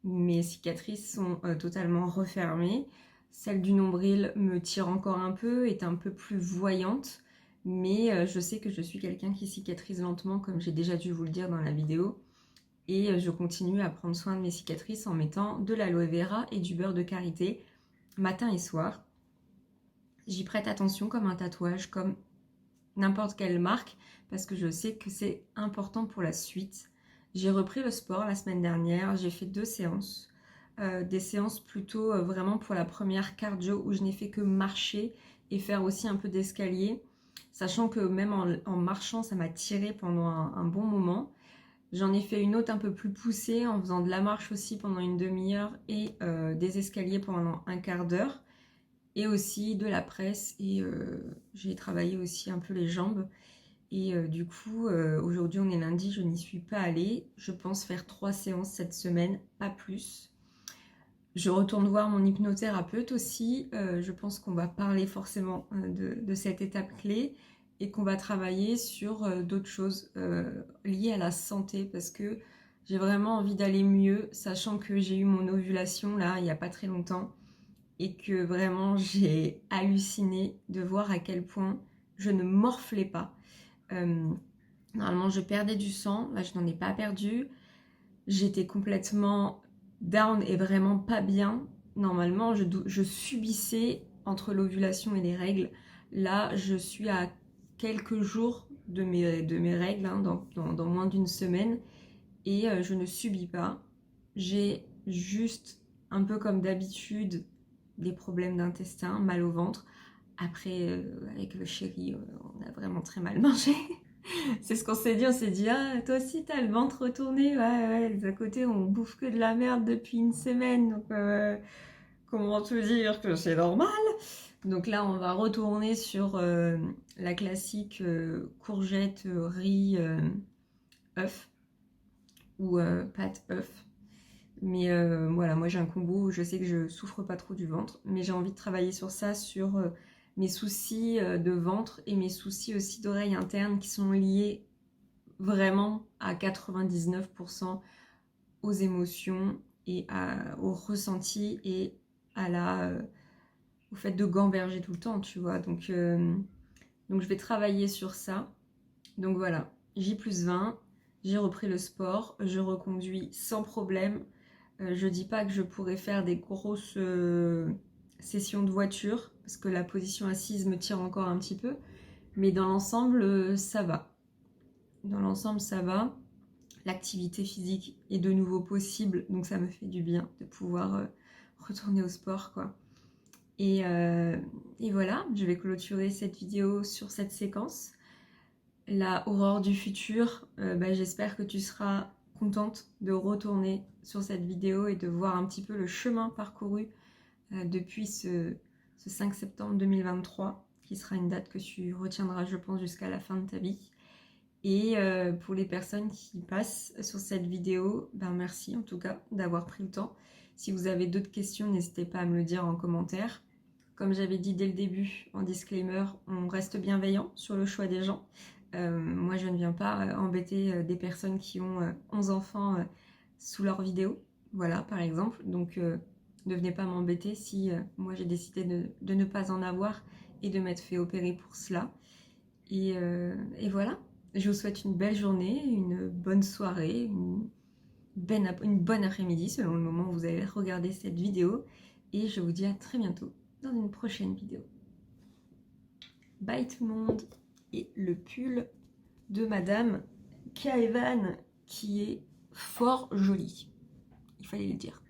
Mes cicatrices sont totalement refermées. Celle du nombril me tire encore un peu, est un peu plus voyante, mais je sais que je suis quelqu'un qui cicatrise lentement, comme j'ai déjà dû vous le dire dans la vidéo. Et je continue à prendre soin de mes cicatrices en mettant de l'aloe vera et du beurre de karité matin et soir. J'y prête attention comme un tatouage, comme n'importe quelle marque, parce que je sais que c'est important pour la suite. J'ai repris le sport la semaine dernière, j'ai fait 2 séances. Des séances plutôt vraiment pour la première cardio, où je n'ai fait que marcher et faire aussi un peu d'escalier, sachant que même en marchant, ça m'a tiré pendant un bon moment. J'en ai fait une autre un peu plus poussée en faisant de la marche aussi pendant une demi-heure et des escaliers pendant un quart d'heure, et aussi de la presse, et j'ai travaillé aussi un peu les jambes. Et du coup, aujourd'hui on est lundi, je n'y suis pas allée. Je pense faire 3 séances cette semaine, pas plus. Je retourne voir mon hypnothérapeute aussi. Je pense qu'on va parler forcément de cette étape clé, et qu'on va travailler sur d'autres choses liées à la santé, parce que j'ai vraiment envie d'aller mieux, sachant que j'ai eu mon ovulation là il n'y a pas très longtemps, et que vraiment j'ai halluciné de voir à quel point je ne morflais pas. Normalement je perdais du sang, là je n'en ai pas perdu. J'étais complètement down et vraiment pas bien. Normalement je subissais entre l'ovulation et les règles. Là je suis à quelques jours de mes règles, hein, dans moins d'une semaine, et je ne subis pas. J'ai juste, un peu comme d'habitude, des problèmes d'intestin, mal au ventre. Après, avec le chéri, on a vraiment très mal mangé. C'est ce qu'on s'est dit, ah, toi aussi t'as le ventre retourné, ouais, de côté on bouffe que de la merde depuis une semaine, donc comment te dire que c'est normal. Donc là on va retourner sur la classique courgette, riz, œuf, ou pâte œuf. Mais voilà, moi j'ai un combo où je sais que je souffre pas trop du ventre, mais j'ai envie de travailler sur ça, sur mes soucis de ventre et mes soucis aussi d'oreille interne, qui sont liés vraiment à 99% aux émotions et au ressenti, et au fait de gamberger tout le temps, tu vois. Donc je vais travailler sur ça. Donc voilà, J+20, j'ai repris le sport, je reconduis sans problème. Je dis pas que je pourrais faire des grosses sessions de voiture, parce que la position assise me tire encore un petit peu, mais dans l'ensemble, ça va. Dans l'ensemble, ça va. L'activité physique est de nouveau possible, donc ça me fait du bien de pouvoir retourner au sport, quoi. Et voilà, je vais clôturer cette vidéo sur cette séquence. La Aurore du futur, j'espère que tu seras contente de retourner sur cette vidéo et de voir un petit peu le chemin parcouru depuis ce 5 septembre 2023, qui sera une date que tu retiendras, je pense, jusqu'à la fin de ta vie. Et pour les personnes qui passent sur cette vidéo, merci en tout cas d'avoir pris le temps. Si vous avez d'autres questions, n'hésitez pas à me le dire en commentaire. Comme j'avais dit dès le début, en disclaimer, on reste bienveillant sur le choix des gens. Moi, je ne viens pas embêter des personnes qui ont 11 enfants sous leur vidéo, voilà, par exemple. Donc, ne venez pas m'embêter si moi j'ai décidé de ne pas en avoir et de m'être fait opérer pour cela. Et voilà, je vous souhaite une belle journée, une bonne soirée, une bonne après-midi selon le moment où vous allez regarder cette vidéo. Et je vous dis à très bientôt dans une prochaine vidéo. Bye tout le monde. Et le pull de Madame Kaevan, qui est fort joli. Il fallait le dire.